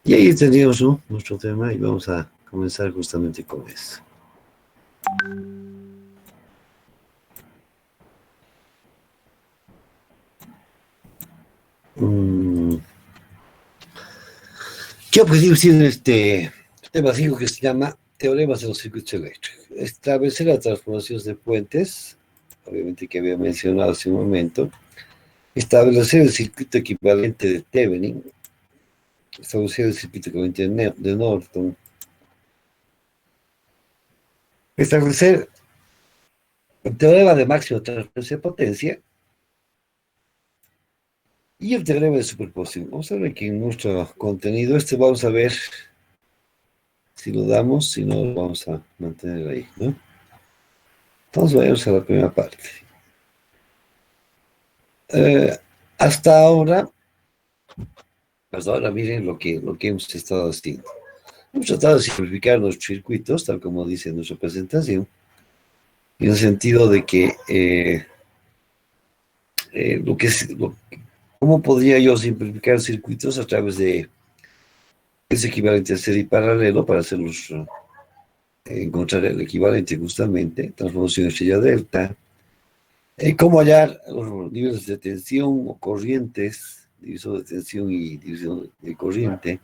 Y ahí tendríamos, ¿no?, nuestro tema y vamos a comenzar justamente con eso. ¿Qué objetivo tiene este tema 5 que se llama Teoremas de los circuitos eléctricos? Establecer las transformaciones de puentes, obviamente que había mencionado hace un momento, establecer el circuito equivalente de Thevenin, establecer el circuito equivalente de Norton, establecer el teorema de máxima transferencia de potencia y el teorema de superposición. Vamos a ver que en nuestro contenido vamos a ver si lo damos, si no lo vamos a mantener ahí, ¿no? Entonces vayamos a la primera parte. Hasta ahora miren lo que hemos estado haciendo. Hemos tratado de simplificar nuestros circuitos, tal como dice nuestra presentación, en el sentido de que ¿cómo podría yo simplificar circuitos a través de ese equivalente a serie y paralelo para hacerlos, encontrar el equivalente justamente, transformación estrella delta, cómo hallar los niveles de tensión o corrientes, divisor de tensión y división de corriente,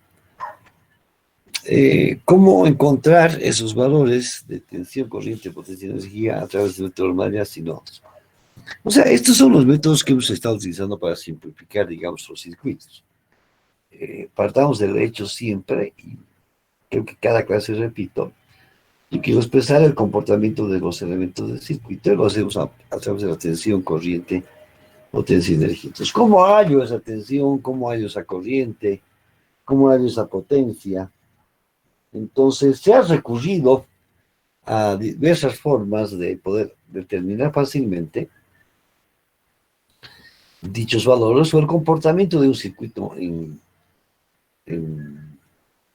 cómo encontrar esos valores de tensión, corriente, potencia y energía a través de métodos manuales y nodos. O sea, estos son los métodos que hemos estado utilizando para simplificar, digamos, los circuitos. Partamos del hecho siempre, y creo que cada clase repito, y quiero expresar el comportamiento de los elementos del circuito, y lo hacemos a través de la tensión, corriente, potencia y energía. Entonces, ¿cómo hallo esa tensión? ¿Cómo hallo esa corriente? ¿Cómo hallo esa potencia? Entonces, se ha recurrido a diversas formas de poder determinar fácilmente dichos valores o el comportamiento de un circuito en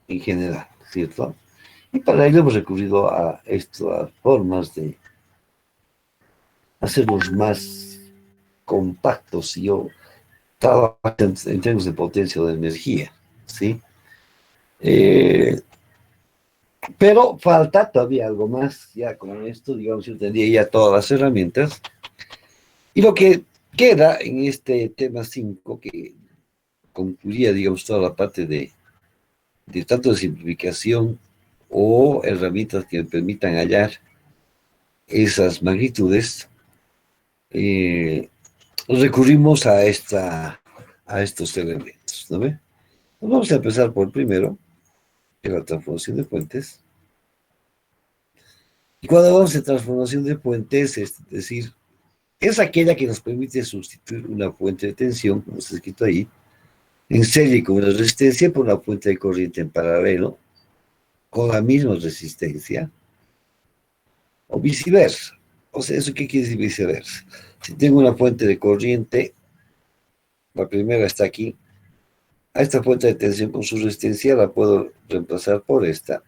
general, ¿cierto? Y para ello hemos recurrido a estas formas de hacerlos más compactos, si yo trabajo en términos de potencia o de energía, ¿sí? Pero falta todavía algo más, ya con esto, digamos, yo tendría ya todas las herramientas. Y lo que queda en este tema 5, que concluía, digamos, toda la parte de tanto de simplificación o herramientas que me permitan hallar esas magnitudes, recurrimos a estos elementos, ¿no ve? Pues vamos a empezar por el primero, que es la transformación de puentes. Y cuando hablamos de transformación de puentes, es decir, es aquella que nos permite sustituir una fuente de tensión, como está escrito ahí, en serie con una resistencia por una fuente de corriente en paralelo, con la misma resistencia, o viceversa. O sea, ¿eso qué quiere decir viceversa? Si tengo una fuente de corriente, la primera está aquí, a esta fuente de tensión con su resistencia la puedo reemplazar por esta,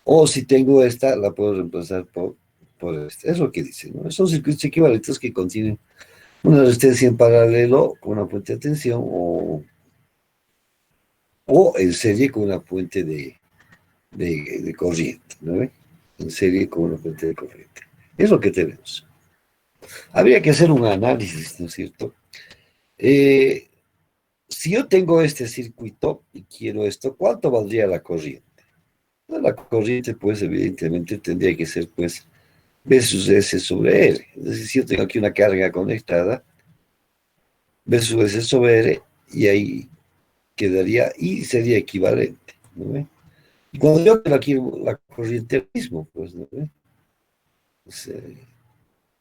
o si tengo esta, la puedo reemplazar por esta. Es lo que dice, ¿no? Son circuitos equivalentes que contienen una resistencia en paralelo con una fuente de tensión o en serie con una fuente de corriente, ¿no? En serie con una fuente de corriente. Es lo que tenemos. Habría que hacer un análisis, ¿no es cierto? Si yo tengo este circuito y quiero esto, ¿cuánto valdría la corriente? La corriente, pues, evidentemente tendría que ser, pues, V sus S sobre R. Es decir, si yo tengo aquí una carga conectada, V sub S sobre R, y ahí quedaría, y sería equivalente, ¿no ve? Y cuando yo quiero aquí la corriente mismo, pues, ¿no ve? Pues,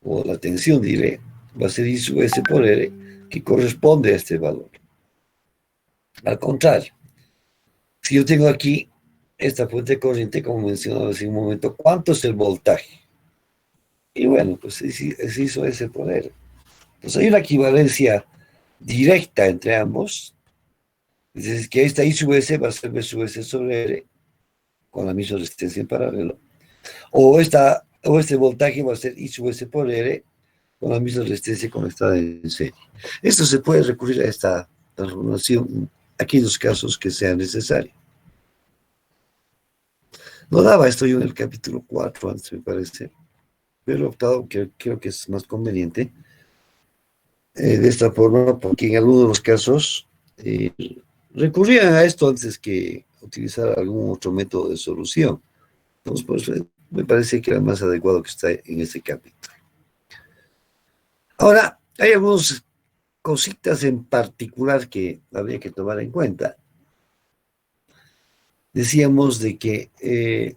o la tensión, diré, va a ser I sub S por R, que corresponde a este valor. Al contrario, si yo tengo aquí esta fuente de corriente, como mencionaba hace un momento, ¿cuánto es el voltaje? Y bueno, pues es I sub S por R. Entonces hay una equivalencia directa entre ambos. Es decir, que esta I sub S va a ser V sub S sobre R, con la misma resistencia en paralelo. O este voltaje va a ser I sub S por R, con la misma resistencia conectada en serie. Esto se puede recurrir a esta transformación en aquellos casos que sean necesarios. No daba esto yo en el capítulo 4 antes, me parece, pero he optado, que creo que es más conveniente, de esta forma, porque en algunos de los casos recurrían a esto antes que utilizar algún otro método de solución. Entonces, pues, me parece que era más adecuado que está en este capítulo. Ahora, hay algunas cositas en particular que habría que tomar en cuenta. Decíamos de que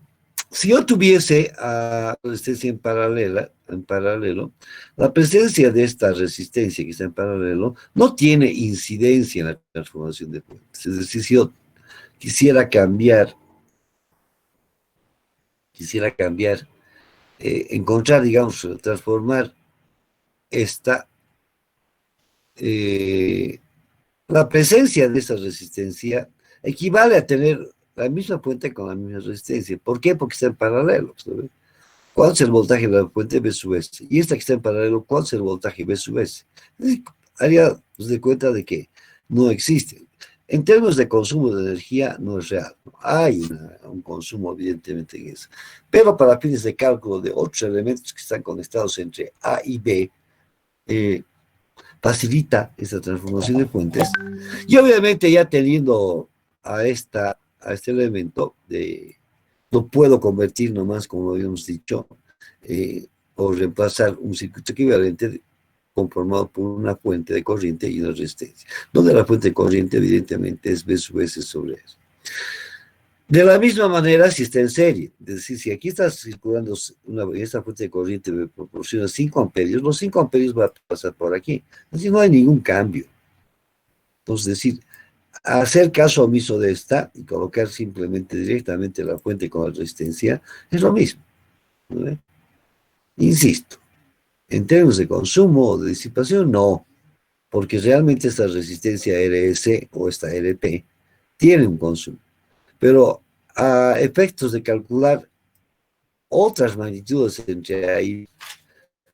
si yo tuviese a resistencia en paralelo, la presencia de esta resistencia que está en paralelo no tiene incidencia en la transformación de fuentes. Es decir, si yo quisiera cambiar, encontrar, digamos, transformar esta, la presencia de esta resistencia equivale a tener la misma fuente con la misma resistencia. ¿Por qué? Porque está en paralelo, ¿sabes? ¿Cuál es el voltaje de la fuente B sub S? Y esta que está en paralelo, ¿cuál es el voltaje B sub S? Haría pues, de cuenta de que no existe. En términos de consumo de energía, no es real. Hay un consumo, evidentemente, en eso. Pero para fines de cálculo de otros elementos que están conectados entre A y B, facilita esta transformación de fuentes. Y obviamente ya teniendo a este elemento, lo puedo convertir nomás, como habíamos dicho, o reemplazar un circuito equivalente conformado por una fuente de corriente y una resistencia, donde la fuente de corriente evidentemente es B sub S sobre S. De la misma manera, si está en serie, es decir, si aquí está circulando esta fuente de corriente me proporciona 5 amperios, los 5 amperios van a pasar por aquí, así no hay ningún cambio. Entonces, es decir, hacer caso omiso de esta y colocar simplemente directamente la fuente con la resistencia es lo mismo, ¿no? Insisto, en términos de consumo o de disipación, no, porque realmente esta resistencia RS o esta RP tiene un consumo, pero a efectos de calcular otras magnitudes entre ahí,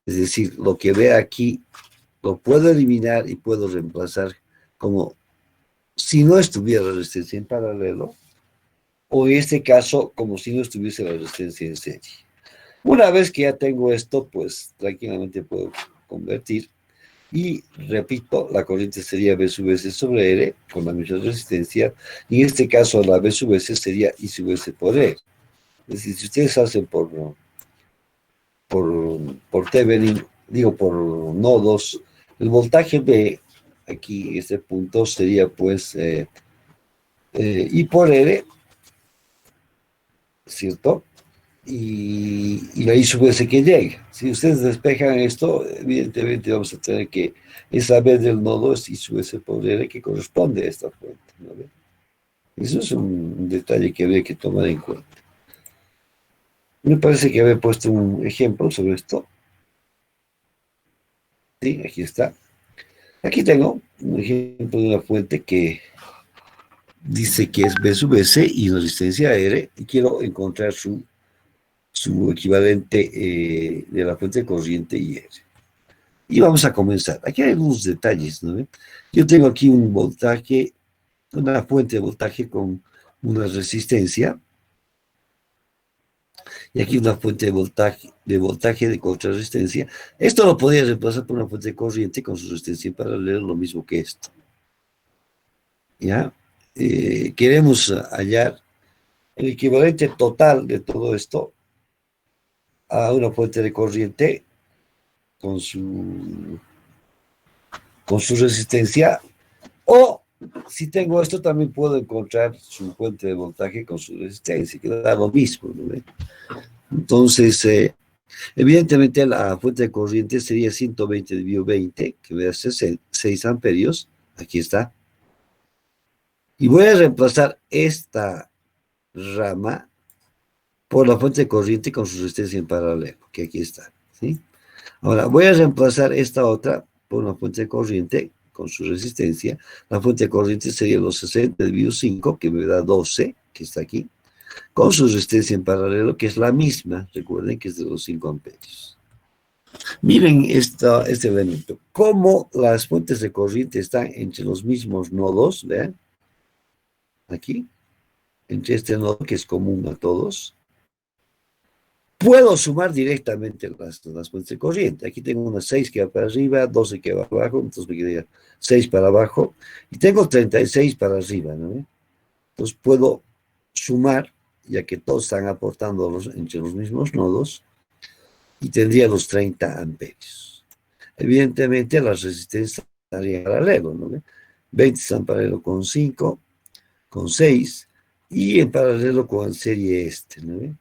es decir, lo que ve aquí lo puedo eliminar y puedo reemplazar como si no estuviera la resistencia en paralelo, o en este caso como si no estuviese la resistencia en serie. Una vez que ya tengo esto, pues tranquilamente puedo convertir. Y repito, la corriente sería B sub S sobre R con la misma resistencia. Y en este caso, la B sub S sería I sub S por E. Es decir, si ustedes hacen por Thevenin, digo por nodos, el voltaje B, aquí este punto sería pues I por R, ¿cierto? Y la I sub S que llega. Si ustedes despejan esto, evidentemente vamos a tener que esa B del nodo es I sub S por R que corresponde a esta fuente, ¿no? Eso es un detalle que habría que tomar en cuenta. Me parece que había puesto un ejemplo sobre esto. Sí, aquí está. Aquí tengo un ejemplo de una fuente que dice que es B sub S y una resistencia R, y quiero encontrar su equivalente de la fuente de corriente y R. Y vamos a comenzar. Aquí hay algunos detalles, ¿no? Yo tengo aquí un voltaje, una fuente de voltaje con una resistencia, y aquí una fuente de voltaje de contrarresistencia. Esto lo podría reemplazar por una fuente de corriente con su resistencia en paralelo, lo mismo que esto. ¿Ya? Queremos hallar el equivalente total de todo esto a una fuente de corriente con su resistencia, o si tengo esto también puedo encontrar su fuente de voltaje con su resistencia, que da lo mismo, ¿no? Entonces, evidentemente la fuente de corriente sería 120 dividido 20, que me hace 6 amperios, aquí está, y voy a reemplazar esta rama por la fuente de corriente con su resistencia en paralelo, que aquí está, ¿sí? Ahora, voy a reemplazar esta otra por una fuente de corriente con su resistencia. La fuente de corriente sería los 60 dividido 5, que me da 12, que está aquí, con su resistencia en paralelo, que es la misma, recuerden que es de los 5 amperios. Miren este elemento. Como las fuentes de corriente están entre los mismos nodos, vean, aquí, entre este nodo que es común a todos, puedo sumar directamente las fuentes de corriente. Aquí tengo una 6 que va para arriba, 12 que va abajo, entonces me quedaría 6 para abajo, y tengo 36 para arriba, ¿no? Entonces puedo sumar, ya que todos están aportando entre los mismos nodos, y tendría los 30 amperios. Evidentemente las resistencias estarían en paralelo, ¿no? 20 están en paralelo con 5, con 6, y en paralelo con la serie ¿no?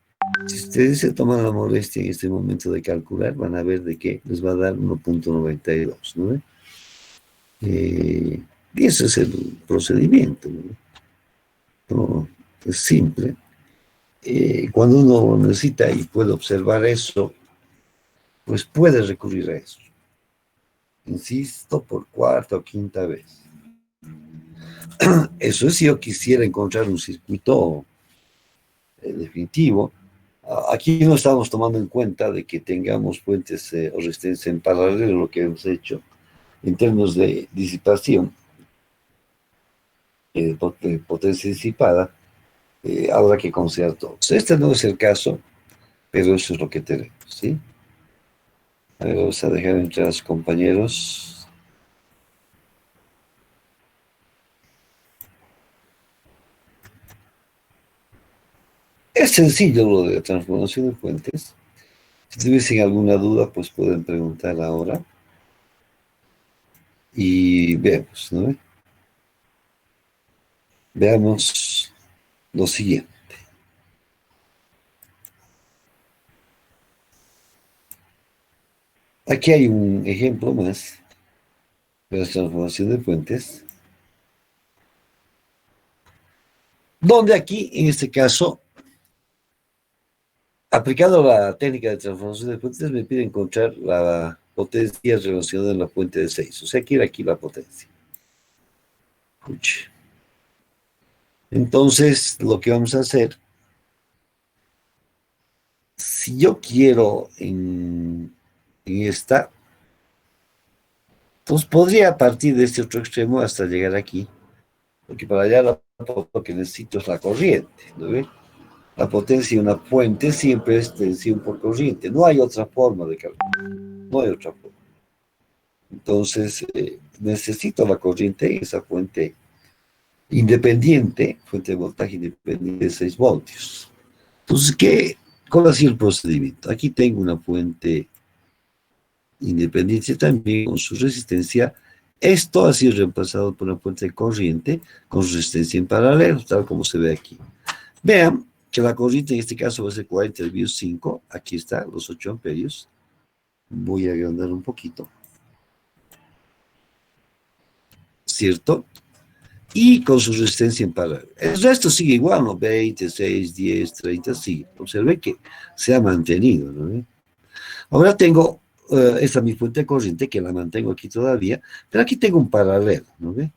Si ustedes se toman la molestia en este momento de calcular, van a ver de que les va a dar 1.92, ¿no? Y ese es el procedimiento, ¿no? No, es simple. Cuando uno necesita y puede observar eso, pues puede recurrir a eso. Insisto, por cuarta o quinta vez. Eso es si yo quisiera encontrar un circuito definitivo. Aquí no estamos tomando en cuenta de que tengamos fuentes o resistencia en paralelo, lo que hemos hecho en términos de disipación, de potencia disipada, habrá que considerar todos. Este no es el caso, pero eso es lo que tenemos, ¿sí? A ver, vamos a dejar entrar a los compañeros. Es sencillo lo de la transformación de fuentes. Si tuviesen alguna duda, pues pueden preguntar ahora. Y vemos, ¿no? Veamos lo siguiente. Aquí hay un ejemplo más de la transformación de fuentes, donde aquí, en este caso, aplicando la técnica de transformación de fuentes, me pide encontrar la potencia relacionada en la fuente de 6. O sea, quiero aquí la potencia. Entonces, lo que vamos a hacer, si yo quiero en esta, pues podría partir de este otro extremo hasta llegar aquí, porque para allá lo que necesito es la corriente, ¿no ve? La potencia de una fuente siempre es tensión por corriente, no hay otra forma de calcular, no hay otra forma. Entonces, necesito la corriente en esa fuente independiente, fuente de voltaje independiente de 6 voltios. Entonces, ¿cuál ha sido el procedimiento? Aquí tengo una fuente independiente también con su resistencia. Esto ha sido reemplazado por una fuente de corriente con su resistencia en paralelo, tal como se ve aquí. Vean que la corriente en este caso va a ser 40 elevado 5. Aquí está, los 8 amperios. Voy a agrandar un poquito. ¿Cierto? Y con su resistencia en paralelo. El resto sigue igual, ¿no? 20, 6, 10, 30, sigue. Observe que se ha mantenido, ¿no? Ahora tengo esta mi fuente de corriente, que la mantengo aquí todavía, pero aquí tengo un paralelo, ¿no ve?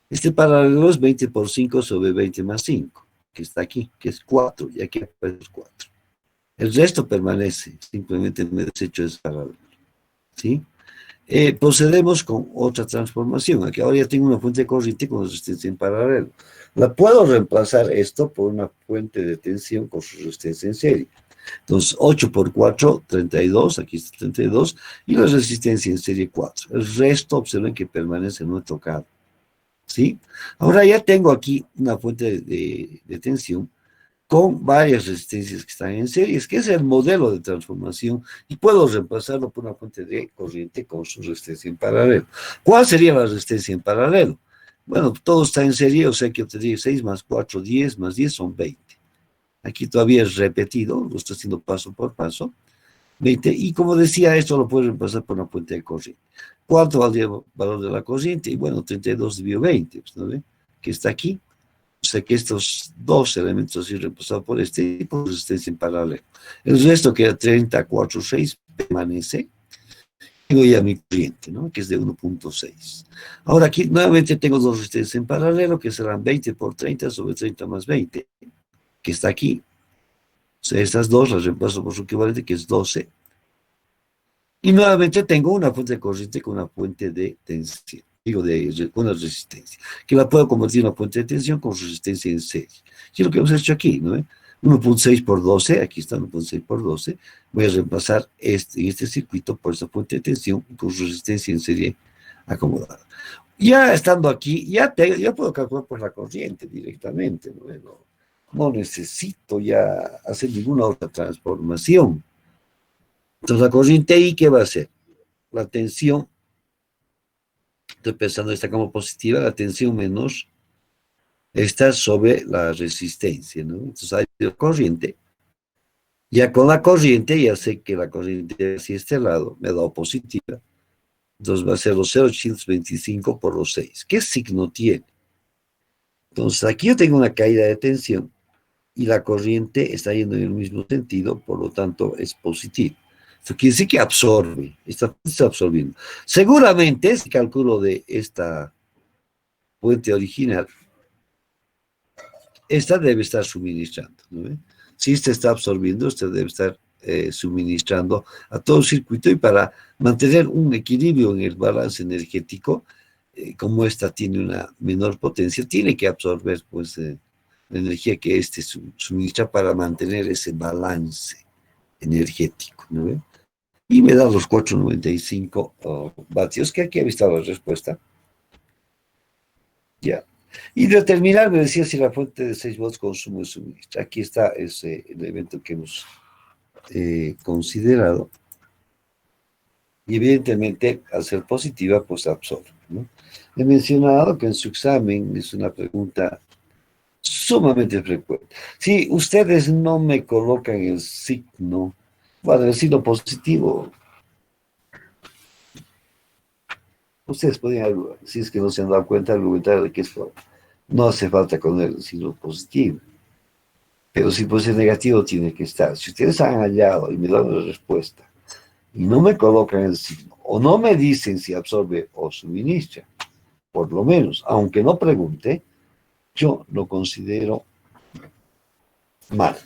Este paralelo es 20 por 5 sobre 20 más 5, que está aquí, que es 4, y aquí aparece 4. El resto permanece, simplemente me desecho ese paralelo, ¿sí? Procedemos con otra transformación. Aquí ahora ya tengo una fuente de corriente con resistencia en paralelo. La puedo reemplazar esto por una fuente de tensión con su resistencia en serie. Entonces, 8 por 4, 32, aquí está 32, y la resistencia en serie 4. El resto, observen que permanece no tocado, ¿sí? Ahora ya tengo aquí una fuente de tensión con varias resistencias que están en series, que es el modelo de transformación, y puedo reemplazarlo por una fuente de corriente con su resistencia en paralelo. ¿Cuál sería la resistencia en paralelo? Bueno, todo está en serie, o sea que obtendría 6 más 4, 10, más 10 son 20. Aquí todavía es repetido, lo estoy haciendo paso por paso. 20, y como decía, esto lo puedo reemplazar por una fuente de corriente. ¿Cuánto valdría el valor de la corriente? Y bueno, 32 dividido 20, pues, ¿no ve? Que está aquí. O sea que estos dos elementos han reemplazados por este y por resistencia en paralelo. El resto, que era 30, 4, 6, permanece. Tengo ya mi corriente, ¿no? Que es de 1.6. Ahora aquí nuevamente tengo dos resistencias en paralelo, que serán 20 por 30 sobre 30 más 20, que está aquí. O sea, estas dos las reemplazo por su equivalente, que es 12. Y nuevamente tengo una fuente de corriente con una fuente de tensión, digo, una resistencia, que la puedo convertir en una fuente de tensión con resistencia en serie. Y es lo que hemos hecho aquí, ¿no? 1.6 por 12, aquí está 1.6 por 12, voy a reemplazar este circuito por esta fuente de tensión con resistencia en serie acomodada. Ya estando aquí, ya puedo calcular por la corriente directamente, ¿no? No necesito ya hacer ninguna otra transformación. Entonces la corriente I, ¿qué va a hacer? La tensión, estoy pensando esta como positiva, la tensión menos está sobre la resistencia, ¿no? Entonces hay corriente. Ya con la corriente, ya sé que la corriente hacia este lado me ha dado positiva. Entonces va a ser los 0,825 por los 6. ¿Qué signo tiene? Entonces aquí yo tengo una caída de tensión y la corriente está yendo en el mismo sentido, por lo tanto es positiva. Esto quiere decir que absorbe, está absorbiendo. Seguramente, si cálculo de esta fuente original, esta debe estar suministrando, ¿no? Si esta está absorbiendo, esta debe estar suministrando a todo el circuito, y para mantener un equilibrio en el balance energético, como esta tiene una menor potencia, tiene que absorber pues la energía que este suministra para mantener ese balance energético, ¿no? Y me da los 495 vatios, que aquí había estado la respuesta. Ya. Y determinar, me decía, si la fuente de 6 volts consume o suministra. Aquí está ese elemento que hemos considerado. Y evidentemente, al ser positiva, pues absorbe, ¿no? He mencionado que en su examen es una pregunta sumamente frecuente. Si ustedes no me colocan el signo, para decirlo positivo, ustedes pueden, si es que no se han dado cuenta, argumentar de que esto no hace falta con el signo positivo. Pero si fuese negativo, tiene que estar. Si ustedes han hallado y me dan la respuesta y no me colocan el signo, o no me dicen si absorbe o suministra, por lo menos, aunque no pregunte, yo lo considero mal,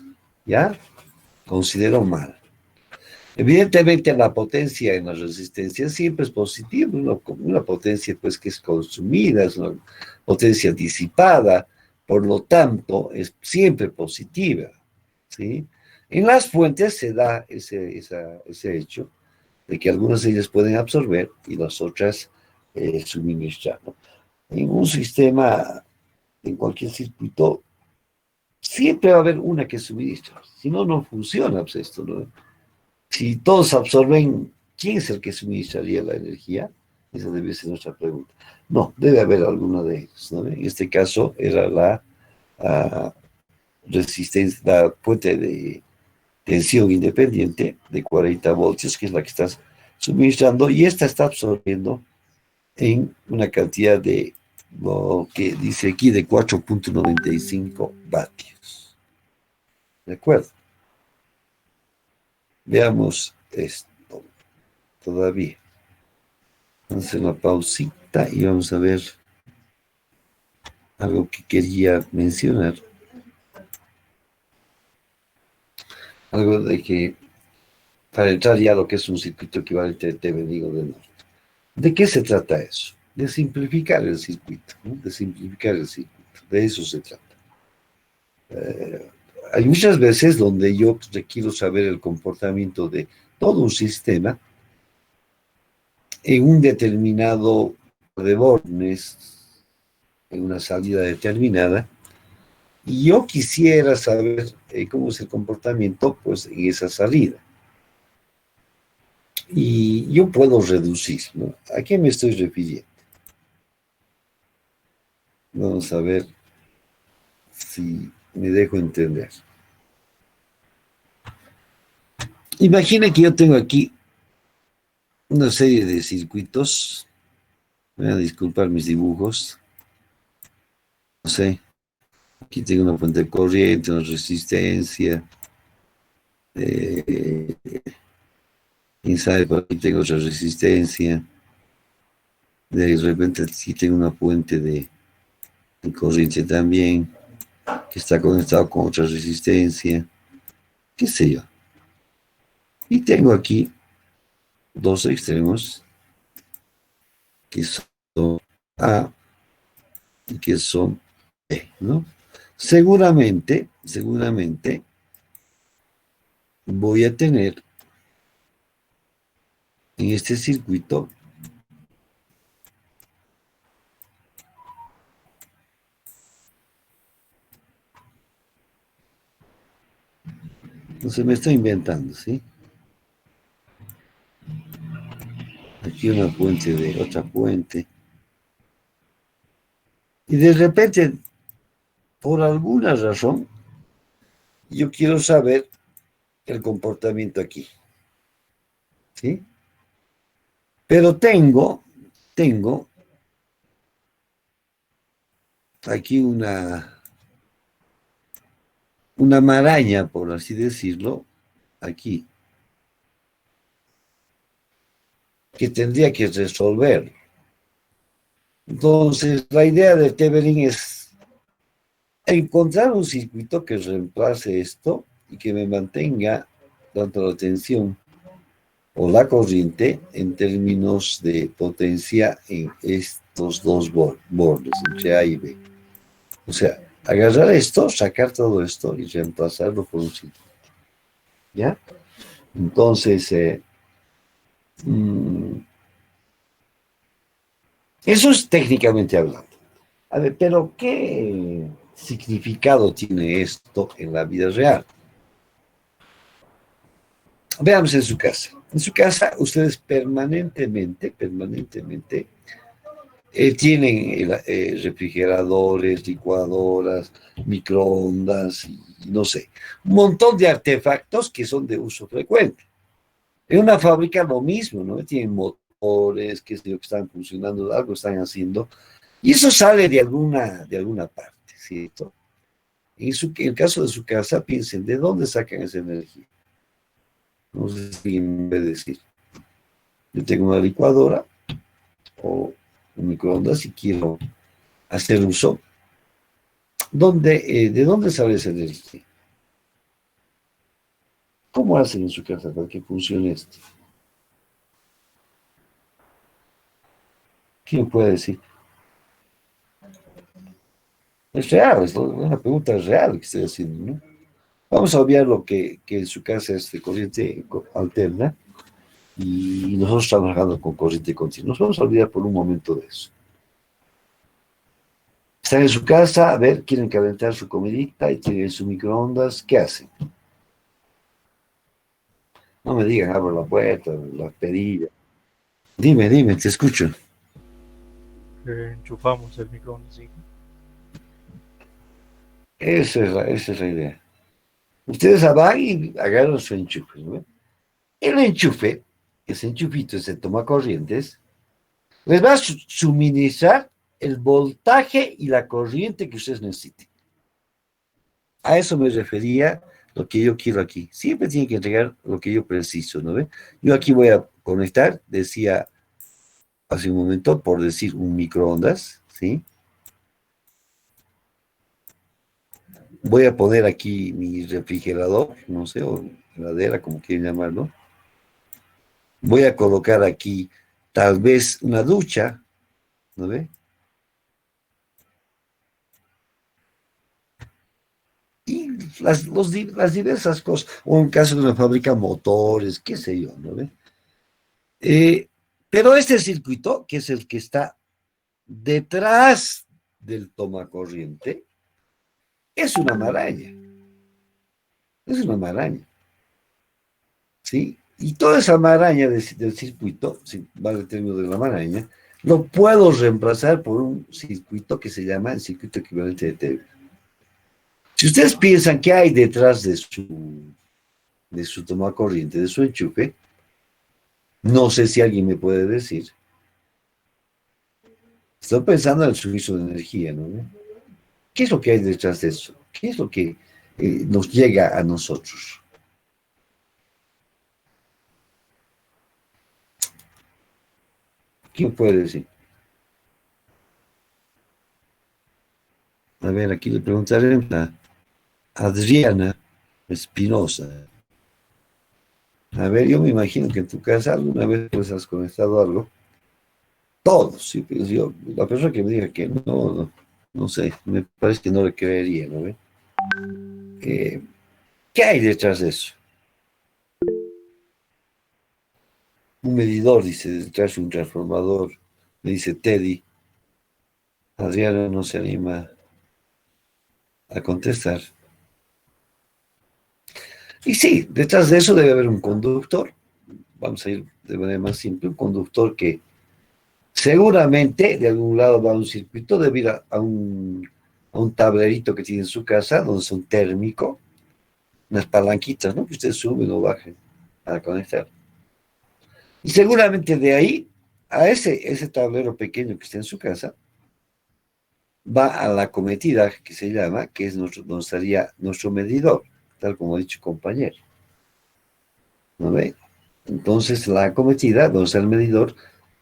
¿ya? Considero mal. Evidentemente la potencia en la resistencia siempre es positiva, una potencia pues que es consumida, es una potencia disipada, por lo tanto es siempre positiva, ¿sí? En las fuentes se da ese hecho de que algunas de ellas pueden absorber y las otras suministrar, ¿no? En un sistema, en cualquier circuito, siempre va a haber una que suministra, si no, no funciona pues esto, ¿no? Si todos absorben, ¿quién es el que suministraría la energía? Esa debe ser nuestra pregunta. No, debe haber alguna de ellas, ¿no? En este caso era la resistencia, la fuente de tensión independiente de 40 voltios, que es la que estás suministrando, y esta está absorbiendo en una cantidad de, lo que dice aquí, de 4.95 vatios. ¿De acuerdo? Veamos esto todavía. Vamos a hacer una pausita y vamos a ver algo que quería mencionar. Algo de que, para entrar ya a lo que es un circuito equivalente de T, digo de norte. ¿De qué se trata eso? De simplificar el circuito, ¿no? De simplificar el circuito. De eso se trata. Hay muchas veces donde yo requiero saber el comportamiento de todo un sistema en un determinado de bornes, en una salida determinada, y yo quisiera saber cómo es el comportamiento pues en esa salida. Y yo puedo reducir, ¿no? ¿A qué me estoy refiriendo? Vamos a ver si me dejo entender. Imagina que yo tengo aquí una serie de circuitos. Me van a disculpar mis dibujos. No sé. Aquí tengo una fuente de corriente, una resistencia. Quién sabe, por aquí tengo otra resistencia. De repente aquí tengo una fuente de corriente también, que está conectado con otra resistencia. Qué sé yo. Y tengo aquí dos extremos que son A y que son B, ¿no? Seguramente voy a tener en este circuito no se me está inventando, ¿sí? Aquí una fuente de otra fuente. Y de repente, por alguna razón, yo quiero saber el comportamiento aquí, ¿sí? Pero tengo aquí una maraña, por así decirlo, aquí, que tendría que resolver. Entonces, la idea de Teverin es encontrar un circuito que reemplace esto y que me mantenga tanto la tensión o la corriente en términos de potencia en estos dos bordes, entre A y B. O sea, agarrar esto, sacar todo esto y reemplazarlo por un circuito. ¿Ya? Entonces, eso es técnicamente hablando. A ver, pero ¿qué significado tiene esto en la vida real? Veamos en su casa. En su casa, ustedes permanentemente, tienen refrigeradores, licuadoras, microondas, y no sé, un montón de artefactos que son de uso frecuente. En una fábrica lo mismo, ¿no? Tienen motores, que están funcionando, algo están haciendo, y eso sale de alguna parte, ¿cierto? En el caso de su casa, piensen, ¿de dónde sacan esa energía? No sé si me puede decir. Yo tengo una licuadora o un microondas y quiero hacer uso. ¿De dónde sale esa energía? ¿Cómo hacen en su casa para que funcione esto? ¿Quién puede decir? Es real, es una pregunta real que estoy haciendo, ¿no? Vamos a obviar lo que en su casa es de corriente alterna y nosotros trabajando con corriente continua. Nos vamos a olvidar por un momento de eso. Están en su casa, a ver, quieren calentar su comidita y tienen su microondas, ¿qué hacen? No me digan, abro la puerta, la pedilla. Dime, te escucho. Enchufamos el microondas, sí. Esa es la idea. Ustedes van y agarran su enchufe, ¿no? El enchufe, ese enchufito, ese toma corrientes, les va a suministrar el voltaje y la corriente que ustedes necesiten. A eso me refería lo que yo quiero aquí. Siempre tiene que entregar lo que yo preciso, ¿no ve? Yo aquí voy a conectar, decía hace un momento, por decir un microondas, ¿sí? Voy a poner aquí mi refrigerador, no sé, o heladera, como quieren llamarlo. Voy a colocar aquí tal vez una ducha, ¿no ve? Y las diversas cosas, o en caso de una fábrica, motores, qué sé yo, ¿no ve? Eh, pero este circuito, que es el que está detrás del tomacorriente, es una maraña, ¿sí? Y toda esa maraña del circuito, si vale el término de la maraña, lo puedo reemplazar por un circuito que se llama el circuito equivalente de T. Si ustedes piensan que hay detrás de su toma corriente, de su enchufe, no sé si alguien me puede decir. Estoy pensando en el suministro de energía, ¿no? ¿Qué es lo que hay detrás de eso? ¿Qué es lo que nos llega a nosotros? ¿Quién puede decir? A ver, aquí le preguntaré a Adriana Espinosa. A ver, yo me imagino que en tu casa alguna vez pues has conectado algo. Todos, sí, pues yo, la persona que me diga que no, no, no sé, me parece que no le creería, ¿no ve? Eh, ¿Qué hay detrás de eso? Un medidor, dice, detrás de un transformador, me dice Teddy. Adriana no se anima a contestar. Y sí, detrás de eso debe haber un conductor, vamos a ir de manera más simple, un conductor que seguramente de algún lado va a un circuito, debe ir a un tablerito que tiene en su casa, donde es un térmico, unas palanquitas, ¿no? Que ustedes suben o bajen para conectar. Y seguramente de ahí a ese tablero pequeño que está en su casa, va a la cometida que se llama, que es donde estaría nuestro medidor, tal como ha dicho el compañero. ¿No ve? Entonces la cometida, donde está el medidor,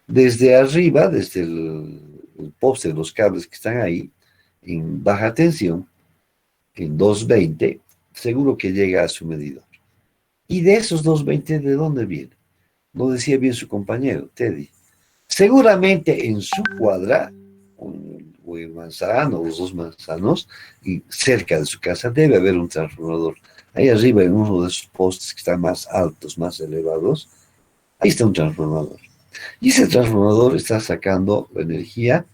desde arriba, desde el poste, los cables que están ahí, en baja tensión, en 220, seguro que llega a su medidor. Y de esos 220, ¿de dónde viene? Lo decía bien su compañero, Teddy. Seguramente en su cuadra, o en manzano, o los dos manzanos, y cerca de su casa debe haber un transformador. Ahí arriba, en uno de esos postes que están más altos, más elevados, ahí está un transformador. Y ese transformador está sacando la energía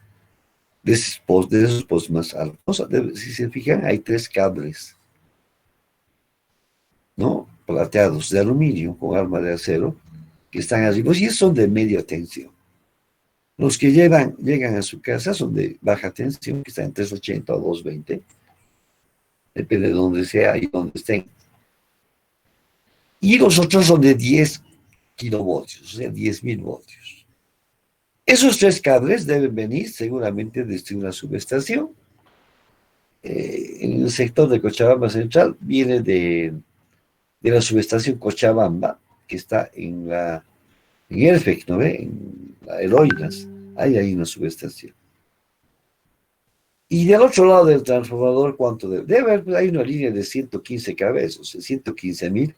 de esos postes más altos. Si se fijan, hay tres cables, ¿no? Plateados de aluminio con arma de acero que están arriba y son de media tensión. Los que llegan a su casa son de baja tensión, que están en 380 o 220, depende de donde sea y donde estén. Y los otros son de 10 kilovoltios, o sea, 10.000 voltios. Esos tres cables deben venir seguramente desde una subestación. En el sector de Cochabamba Central viene de la subestación Cochabamba, que está en Erfec, ¿no ve? En la Heroínas. Hay una subestación. Y del otro lado del transformador, ¿cuánto debe? Debe haber, pues, hay una línea de 115 kV, o sea, 115.000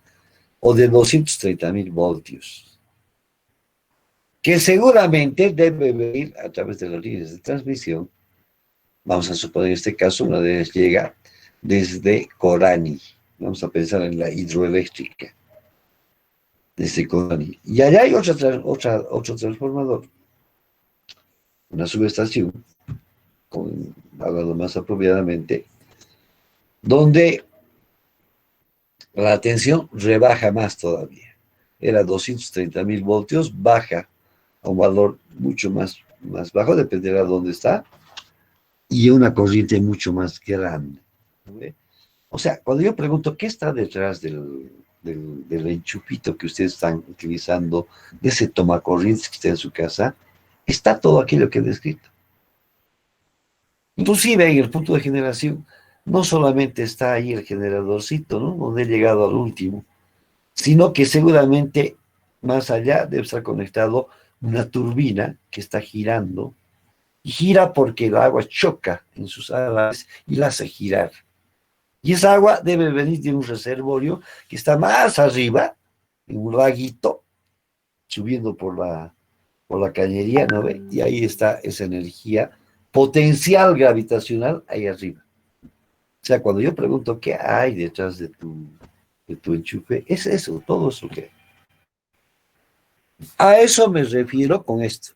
o de 230.000 voltios, que seguramente debe venir a través de las líneas de transmisión. Vamos a suponer en este caso, una de ellas llega desde Corani. Vamos a pensar en la hidroeléctrica, desde Corani. Y allá hay otro transformador, una subestación, hablando más apropiadamente, donde la tensión rebaja más todavía. Era 230.000 voltios, baja a un valor mucho más bajo, dependerá de dónde está, y una corriente mucho más grande. ¿No? O sea, cuando yo pregunto qué está detrás del enchufito que ustedes están utilizando, de ese tomacorrientes que está en su casa, está todo aquello que he descrito. Inclusive en el punto de generación, no solamente está ahí el generadorcito, ¿no? Donde he llegado al último, sino que seguramente más allá debe estar conectado una turbina que está girando, y gira porque el agua choca en sus alas y la hace girar. Y esa agua debe venir de un reservorio que está más arriba, en un laguito, subiendo por la cañería, ¿no ve? Y ahí está esa energía potencial gravitacional ahí arriba. O sea, cuando yo pregunto qué hay detrás de tu enchufe, es eso, todo eso que hay. A eso me refiero con esto,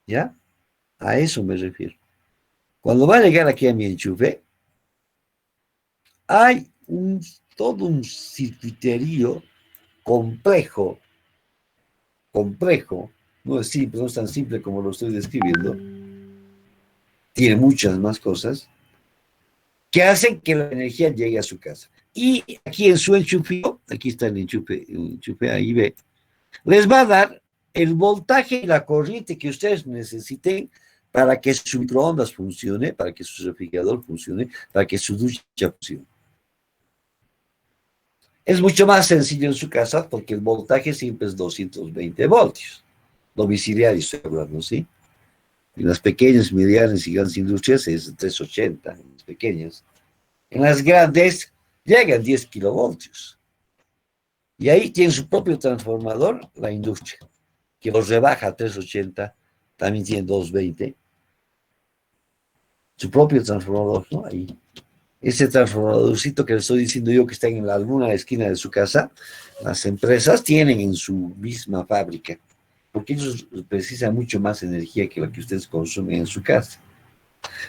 ¿ya? A eso me refiero. Cuando va a llegar aquí a mi enchufe, hay todo un circuiterío complejo, complejo, no es simple, no es tan simple como lo estoy describiendo, tiene muchas más cosas que hacen que la energía llegue a su casa. Y aquí en su enchufe, aquí está el enchufe ahí ve, les va a dar el voltaje y la corriente que ustedes necesiten para que su microondas funcione, para que su refrigerador funcione, para que su ducha funcione. Es mucho más sencillo en su casa porque el voltaje siempre es 220 voltios. Domiciliario, estoy hablando, ¿sí? En las pequeñas, medianas y grandes industrias es 380, en las pequeñas. En las grandes llegan 10 kilovoltios. Y ahí tiene su propio transformador, la industria, que los rebaja a 380, también tiene 220. Su propio transformador, ¿no? Ahí. Ese transformadorcito que le estoy diciendo yo que está en alguna esquina de su casa, las empresas tienen en su misma fábrica, porque ellos precisan mucho más energía que la que ustedes consumen en su casa.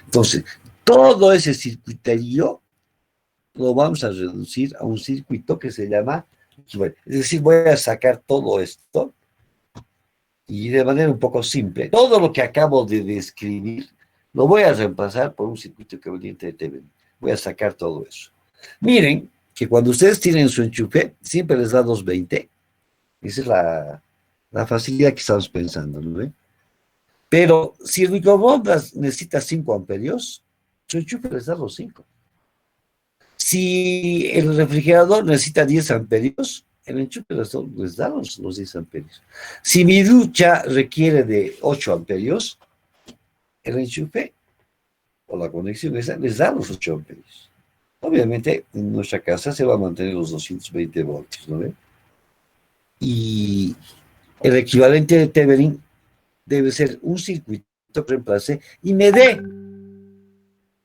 Entonces, todo ese circuiterio lo vamos a reducir a un circuito que se llama, es decir, voy a sacar todo esto y de manera un poco simple, todo lo que acabo de describir lo voy a reemplazar por un circuito equivalente de TV. Voy a sacar todo eso. Miren que cuando ustedes tienen su enchufe, siempre les da 220. Esa es la facilidad que estamos pensando, ¿no ve? Pero si el microondas necesita 5 amperios, su enchufe les da los 5. Si el refrigerador necesita 10 amperios, el enchufe les da los 10 amperios. Si mi ducha requiere de 8 amperios, el enchufe o la conexión esa les da los 8 amperios. Obviamente, en nuestra casa se va a mantener los 220 voltios, ¿no ve? Y el equivalente de Tevering debe ser un circuito que reemplace y me dé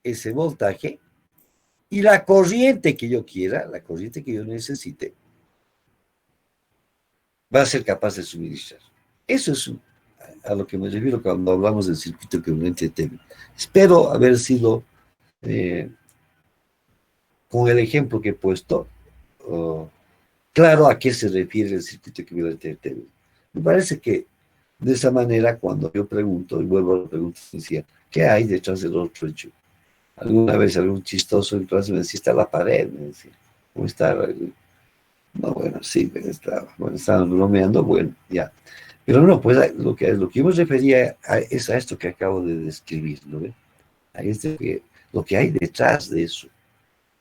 ese voltaje y la corriente que yo quiera, la corriente que yo necesite, va a ser capaz de suministrar. Eso es a lo que me refiero cuando hablamos del circuito equivalente de Tevering. Espero haber sido, con el ejemplo que he puesto, claro a qué se refiere el circuito equivalente de Tevering. Me parece que de esa manera, cuando yo pregunto, y vuelvo a la pregunta inicial, ¿qué hay detrás del otro hecho? Alguna vez algún chistoso en clase me decía, está la pared, me decía, ¿cómo está? No, bueno, sí, estaban bromeando, bueno, ya. Pero no, pues lo que yo me refería es a esto que acabo de describir, ¿no ve? A lo que hay detrás de eso.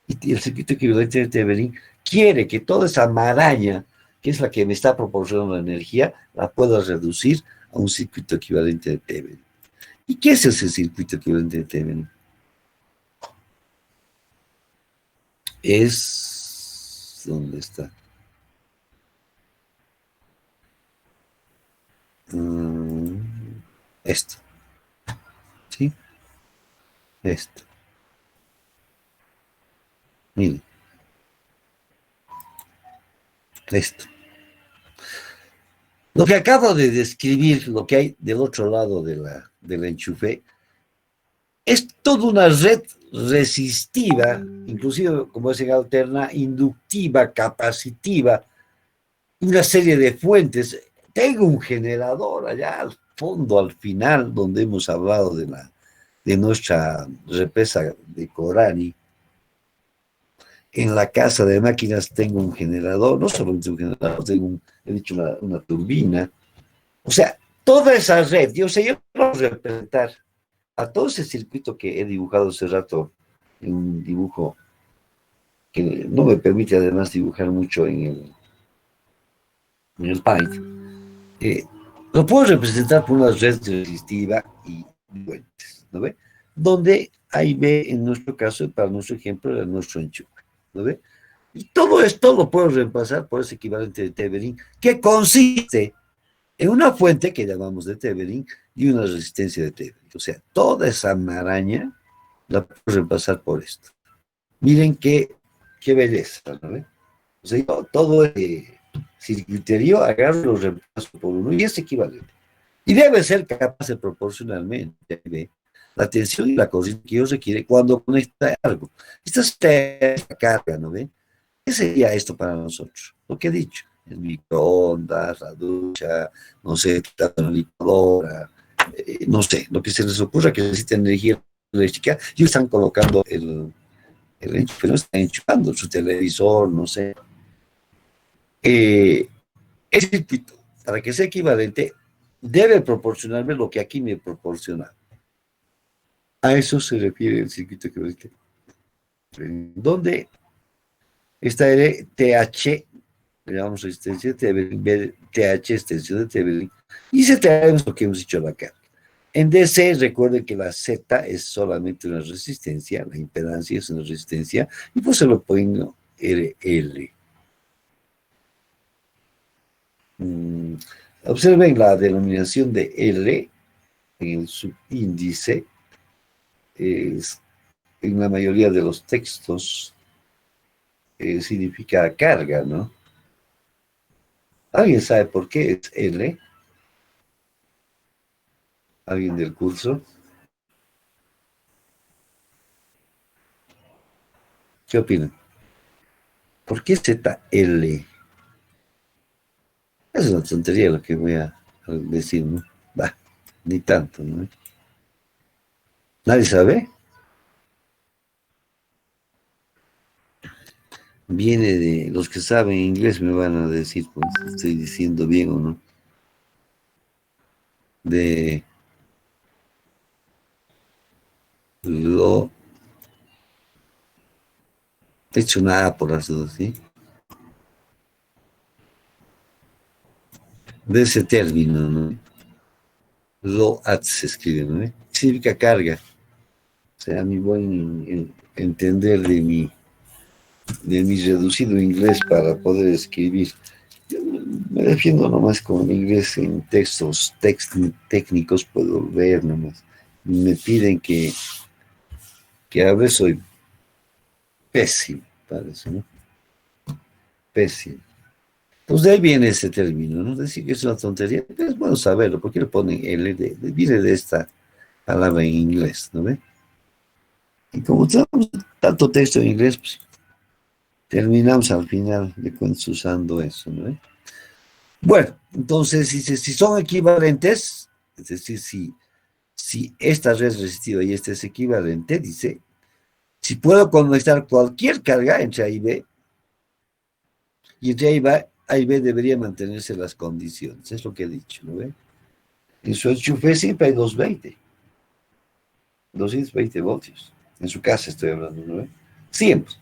Y el circuito equivalente de Tevering quiere que toda esa maraña, que es la que me está proporcionando la energía, la pueda reducir a un circuito equivalente de Tevering. ¿Y qué es ese circuito equivalente de Tevering? ¿Dónde está? Esto, ¿sí? Esto. Miren, esto. Lo que acabo de describir, lo que hay del otro lado del enchufe, es toda una red resistiva, inclusive, como es en alterna, inductiva, capacitiva, una serie de fuentes. Tengo un generador allá al fondo, al final, donde hemos hablado de nuestra represa de Corani. En la casa de máquinas tengo un generador, no solo un generador, he dicho una turbina. O sea, toda esa red, yo puedo representar a todo ese circuito que he dibujado hace rato en un dibujo que no me permite además dibujar mucho en el Paint. Lo puedo representar por una red resistiva y fuentes, ¿no ve? Donde ahí ve, en nuestro caso, para nuestro ejemplo, era nuestro enchufe, ¿no ve? Y todo esto lo puedo reemplazar por ese equivalente de Tevering, que consiste en una fuente que llamamos de Tevering y una resistencia de Tevering. O sea, toda esa maraña la puedo reemplazar por esto. Miren qué belleza, ¿no ve? O sea, yo todo ese circuiterio agarro y lo reemplazo por uno y es equivalente. Y debe ser capaz de proporcionalmente ¿ve? La tensión y la corriente que Dios requiere cuando conecta algo. Esta es la carga, ¿no ve? ¿Qué sería esto para nosotros? Lo que he dicho, el microondas, la ducha, no sé, la licuadora, no sé, lo que se les ocurra que necesita energía eléctrica, y están colocando el enchufe, no están enchufando su televisor, no sé. El circuito, para que sea equivalente, debe proporcionarme lo que aquí me proporciona. A eso se refiere el circuito equivalente. Donde está el TH, le llamamos resistencia de Tevering, TH extensión de Tevering, y se traemos lo que hemos dicho acá. En DC, recuerden que la Z es solamente una resistencia, la impedancia es una resistencia, y pues se lo pongo RL. Mm, Observen la denominación de L en el subíndice. Es, en la mayoría de los textos significa carga, ¿no? ¿Alguien sabe por qué es L? ¿Alguien del curso? ¿Qué opinan? ¿Por qué ZL? Es una tontería lo que voy a decir, ¿no? Bah, ni tanto, ¿no? ¿Nadie sabe? Viene de los que saben inglés me van a decir, pues, si estoy diciendo bien o no. De lo he hecho una A por las dudas, ¿sí? De ese término, ¿no? Lo at se escribe, ¿no? Significa carga. O sea, mi buen entender de mi reducido inglés para poder escribir. Yo me defiendo nomás con inglés en textos técnicos, puedo leer nomás. Me piden que hable, soy pésimo para eso, ¿no? Pésimo. Pues de ahí viene ese término, ¿no? Decir que es una tontería, pero es bueno saberlo, porque le ponen L, viene de esta palabra en inglés, ¿no ve? Y como tenemos tanto texto en inglés, pues terminamos al final de cuentas usando eso, ¿no ve? Bueno, entonces, si son equivalentes, es decir, si esta red resistiva y este es equivalente, dice, si puedo conectar cualquier carga entre A y B, y entre A y B debería mantenerse las condiciones, es lo que he dicho, ¿no ve? En su enchufe siempre hay 220 voltios. En su casa estoy hablando, ¿no ve? Siempre.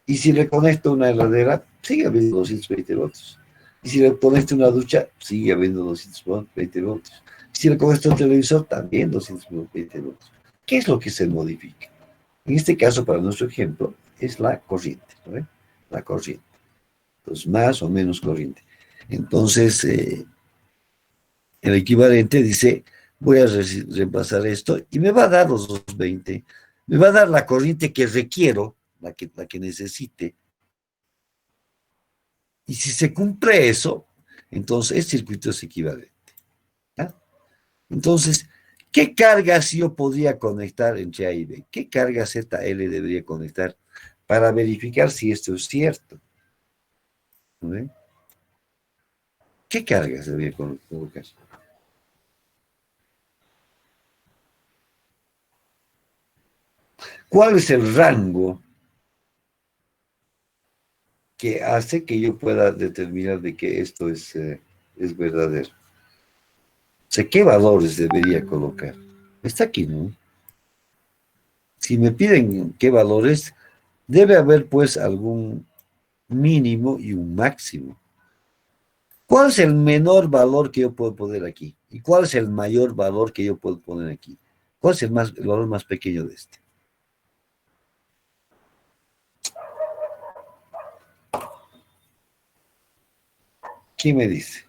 Y si le conecto una heladera, sigue habiendo 220 voltios. Y si le conecto una ducha, sigue habiendo 220 voltios. Y si le conecto un televisor, también 220 voltios. ¿Qué es lo que se modifica? En este caso, para nuestro ejemplo, es la corriente, ¿no ve? La corriente. Entonces, más o menos corriente. Entonces, el equivalente dice, voy a reemplazar esto y me va a dar los 220, me va a dar la corriente que requiero, la que necesite, y si se cumple eso, entonces el circuito es equivalente. ¿Ya? Entonces, ¿qué cargas yo podría conectar entre A y B? ¿Qué carga ZL debería conectar para verificar si esto es cierto? ¿No? ¿Qué cargas debería colocar? ¿Cuál es el rango que hace que yo pueda determinar de que esto es verdadero? O sea, ¿qué valores debería colocar? Está aquí, ¿no? Si me piden qué valores, debe haber pues algún mínimo y un máximo. ¿Cuál es el menor valor que yo puedo poner aquí? ¿Y cuál es el mayor valor que yo puedo poner aquí? ¿Cuál es el valor más pequeño de este? ¿Quién me dice?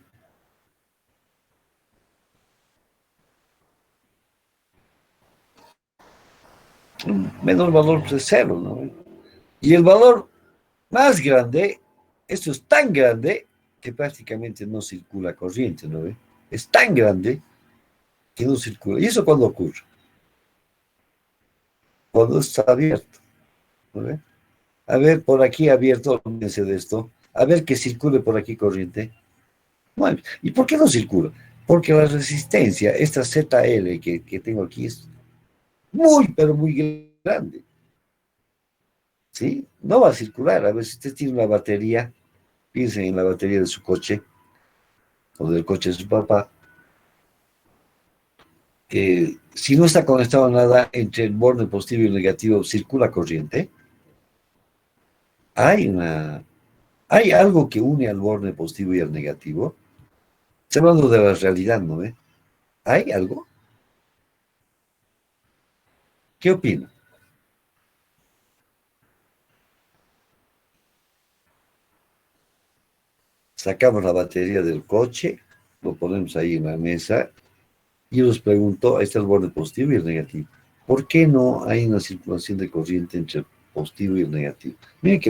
Un menor valor pues, es cero, ¿no? Y el valor más grande, esto es tan grande que prácticamente no circula corriente, ¿no ve? Es tan grande que no circula. ¿Y eso cuándo ocurre? Cuando está abierto, ¿no ve? A ver, por aquí abierto, olvídense de esto. A ver que circule por aquí corriente. Bueno, ¿y por qué no circula? Porque la resistencia, esta ZL que tengo aquí, es muy, pero muy grande. ¿Sí? No va a circular. A ver, si usted tiene una batería, piense en la batería de su coche o del coche de su papá, si no está conectado a nada entre el borde positivo y el negativo, circula corriente. Hay una, hay algo que une al borde positivo y al negativo. Estoy hablando de la realidad, ¿no ve? ¿Hay algo? ¿Qué opina? sacamos la batería del coche, lo ponemos ahí en la mesa, y yo les pregunto, ahí está el borde positivo y el negativo. ¿Por qué no hay una circulación de corriente entre el positivo y el negativo? Miren que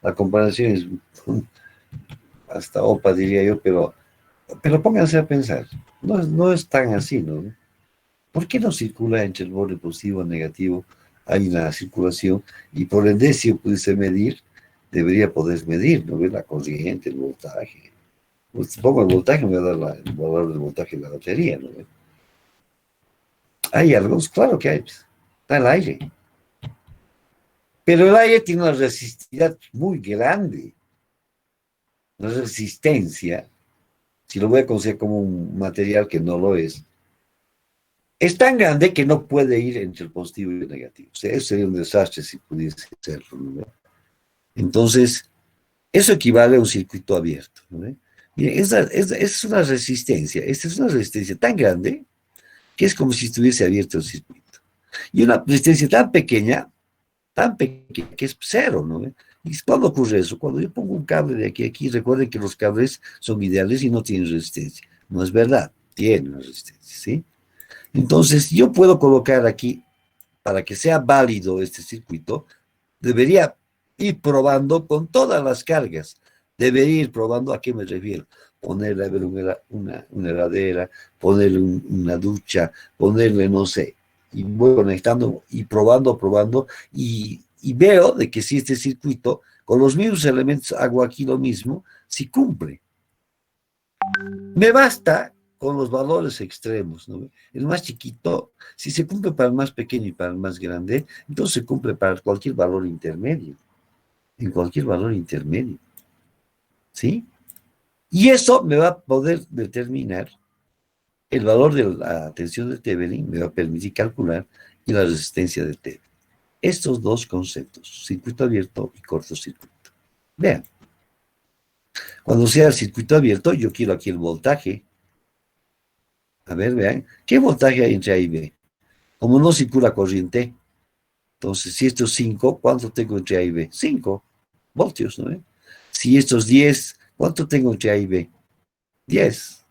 la comparación es hasta opa, diría yo, pero pónganse a pensar, no es tan así, ¿no? ¿Por qué no circula entre el borde positivo y negativo? Hay una circulación y por ende, si yo pudiese medir, debería poder medir, ¿no ves? La corriente, el voltaje. Pues, si pongo el voltaje, me va a dar el valor del voltaje de la batería, ¿no ves? Hay algo, claro que hay, pues, está el aire. Pero el aire tiene una resistividad muy grande, una resistencia, si lo voy a considerar como un material que no lo es tan grande que no puede ir entre el positivo y el negativo. O sea, eso sería un desastre si pudiese serlo, ¿no? Entonces, eso equivale a un circuito abierto, ¿no? Mire, es una resistencia, esta es una resistencia tan grande que es como si estuviese abierto el circuito. Y una resistencia tan pequeña que es cero, ¿no? ¿Y cuándo ocurre eso? Cuando yo pongo un cable de aquí a aquí, recuerden que los cables son ideales y no tienen resistencia. No es verdad, tienen una resistencia, ¿sí? Entonces, yo puedo colocar aquí, para que sea válido este circuito, debería ir probando con todas las cargas. Debería ir probando, ¿a qué me refiero? Ponerle a ver una heladera, ponerle una ducha, ponerle, no sé, y voy conectando y probando, y veo de que si este circuito, con los mismos elementos, hago aquí lo mismo, si cumple. Me basta con los valores extremos, ¿no? El más chiquito, si se cumple para el más pequeño y para el más grande, entonces se cumple para cualquier valor intermedio, en cualquier valor intermedio, ¿sí? Y eso me va a poder determinar el valor de la tensión de Thevenin, me va a permitir calcular, y la resistencia de Thevenin. Estos dos conceptos, circuito abierto y cortocircuito. Vean, cuando sea el circuito abierto, yo quiero aquí el voltaje. A ver, vean, ¿qué voltaje hay entre A y B? Como no circula corriente, entonces si esto es 5, ¿cuánto tengo entre A y B? 5 voltios, ¿no? Si esto es 10, ¿cuánto tengo entre A y B? 10.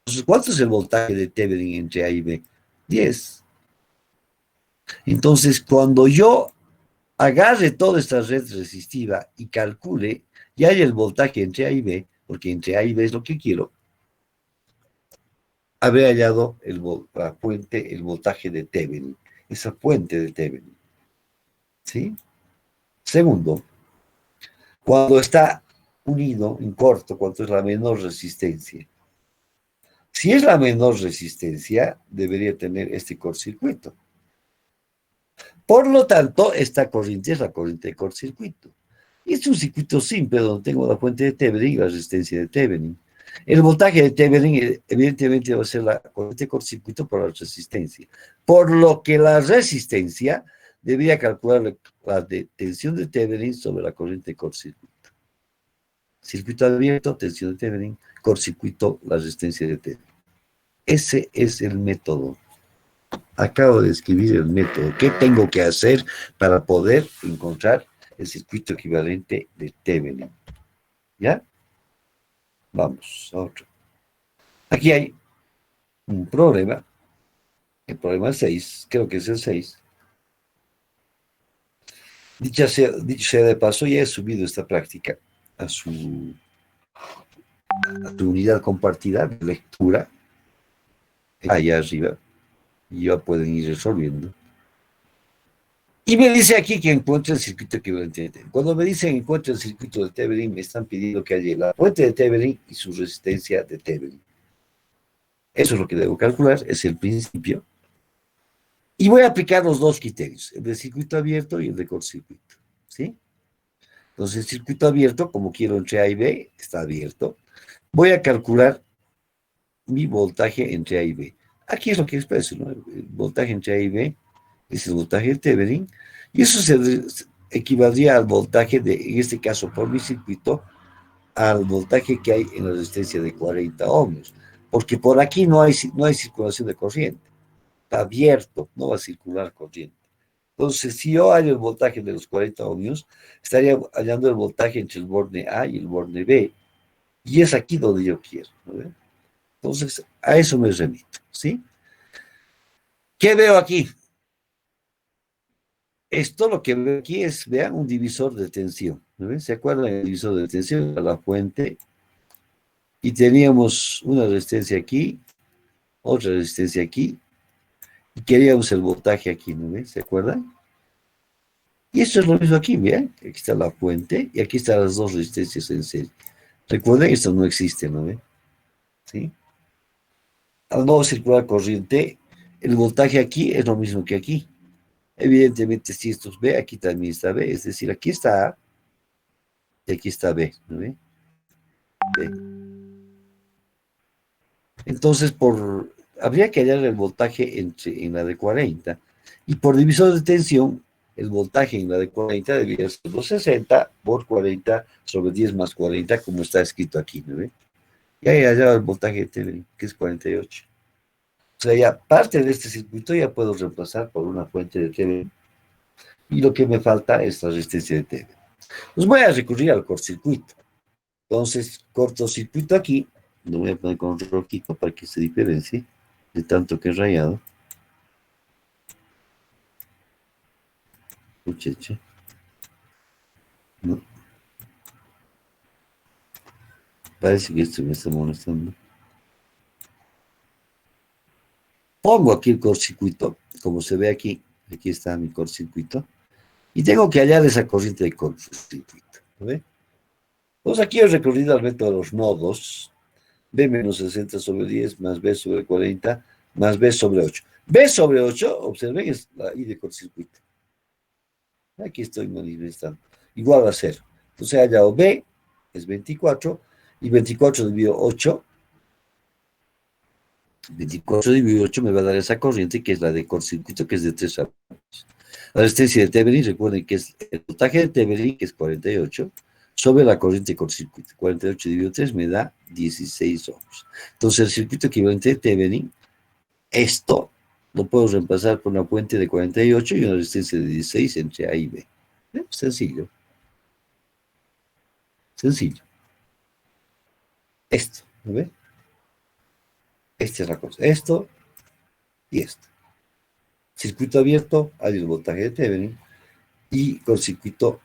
Entonces, ¿cuánto es el voltaje de Thevenin entre A y B? 10. Entonces, cuando yo agarre toda esta red resistiva y calcule, ya hay el voltaje entre A y B, porque entre A y B es lo que quiero, haber hallado la fuente, el voltaje de Thevenin, esa fuente de Thevenin, ¿sí? Segundo, cuando está unido en corto, cuando es la menor resistencia. Si es la menor resistencia, debería tener este cortocircuito. Por lo tanto, esta corriente es la corriente de cortocircuito. Y es un circuito simple donde tengo la fuente de Thevenin y la resistencia de Thevenin. El voltaje de Thevenin, evidentemente, va a ser la corriente de cortocircuito por la resistencia. Por lo que la resistencia debería calcular la tensión de Thevenin sobre la corriente de cortocircuito. Circuito abierto, tensión de Thevenin, cortocircuito, la resistencia de Thevenin. Ese es el método. Acabo de escribir el método. ¿Qué tengo que hacer para poder encontrar el circuito equivalente de Thevenin? ¿Ya? Vamos a otro. Aquí hay un problema. El problema 6, creo que es el 6. Dicho sea de paso, ya he subido esta práctica a su unidad compartida de lectura, allá arriba, y ya pueden ir resolviendo. Y me dice aquí que encuentre el circuito equivalente de Thevenin. Cuando me dicen encuentre el circuito de Thevenin, me están pidiendo que haya la fuente de Thevenin y su resistencia de Thevenin. Eso es lo que debo calcular, es el principio. Y voy a aplicar los dos criterios, el de circuito abierto y el de cortocircuito, ¿sí? Entonces, el circuito abierto, como quiero entre A y B, está abierto. Voy a calcular mi voltaje entre A y B. Aquí es lo que expreso, ¿no? El voltaje entre A y B es el voltaje de Thevenin, y eso equivaldría al voltaje de, en este caso, por mi circuito, al voltaje que hay en la resistencia de 40 ohmios, porque por aquí no hay circulación de corriente, está abierto, no va a circular corriente. Entonces, si yo hallo el voltaje de los 40 ohmios, estaría hallando el voltaje entre el borde A y el borde B, Y es aquí donde yo quiero, ¿no ve? Entonces, a eso me remito, ¿sí? ¿Qué veo aquí? Esto lo que veo aquí es, vean, un divisor de tensión, ¿no ven? ¿Se acuerdan del divisor de tensión? La fuente, y teníamos una resistencia aquí, otra resistencia aquí, y queríamos el voltaje aquí, ¿no ven? ¿Se acuerdan? Y esto es lo mismo aquí, vean, aquí está la fuente, y aquí están las dos resistencias en serie. Recuerden, esto no existe, ¿no ven? ¿Sí? Al no circular corriente, el voltaje aquí es lo mismo que aquí. Evidentemente, si esto es B, aquí también está B, es decir, aquí está A y aquí está B, ¿no ve? B. Entonces, habría que hallar el voltaje en la de 40 y por divisor de tensión, el voltaje en la de 40 debería ser 260 por 40 sobre 10 más 40, como está escrito aquí, ¿no ve? Y ahí hallado el voltaje de Thevenin, que es 48. O sea, ya parte de este circuito ya puedo reemplazar por una fuente de Thevenin. Y lo que me falta es la resistencia de Thevenin. Pues voy a recurrir al cortocircuito. Entonces, cortocircuito aquí, lo voy a poner con rojito para que se diferencie de tanto que he rayado. Muchacha. No, parece que esto me está molestando. Pongo aquí el cortocircuito, como se ve aquí. Aquí está mi cortocircuito. Y tengo que hallar esa corriente de cortocircuito. ¿No ve? Pues aquí he recorrido al método de los nodos. B menos 60 sobre 10 más B sobre 40 más B sobre 8. B sobre 8, observen, es la I de cortocircuito. Aquí estoy manifestando. Igual a 0. Entonces he hallado B, es 24, y 24 dividido 8. 24 dividido 8 me va a dar esa corriente que es la de cortocircuito, que es de 3 amperes. La resistencia de Thevenin, recuerden que es el voltaje de Thevenin, que es 48, sobre la corriente de cortocircuito. 48 dividido 3 me da 16 ohms. Entonces el circuito equivalente de Thevenin, esto lo puedo reemplazar por una fuente de 48 y una resistencia de 16 entre A y B. Sencillo. Sencillo. Esto, ¿no ve? Esta es la cosa. Esto y esto. Circuito abierto, hay el voltaje de Thevenin, y con circuito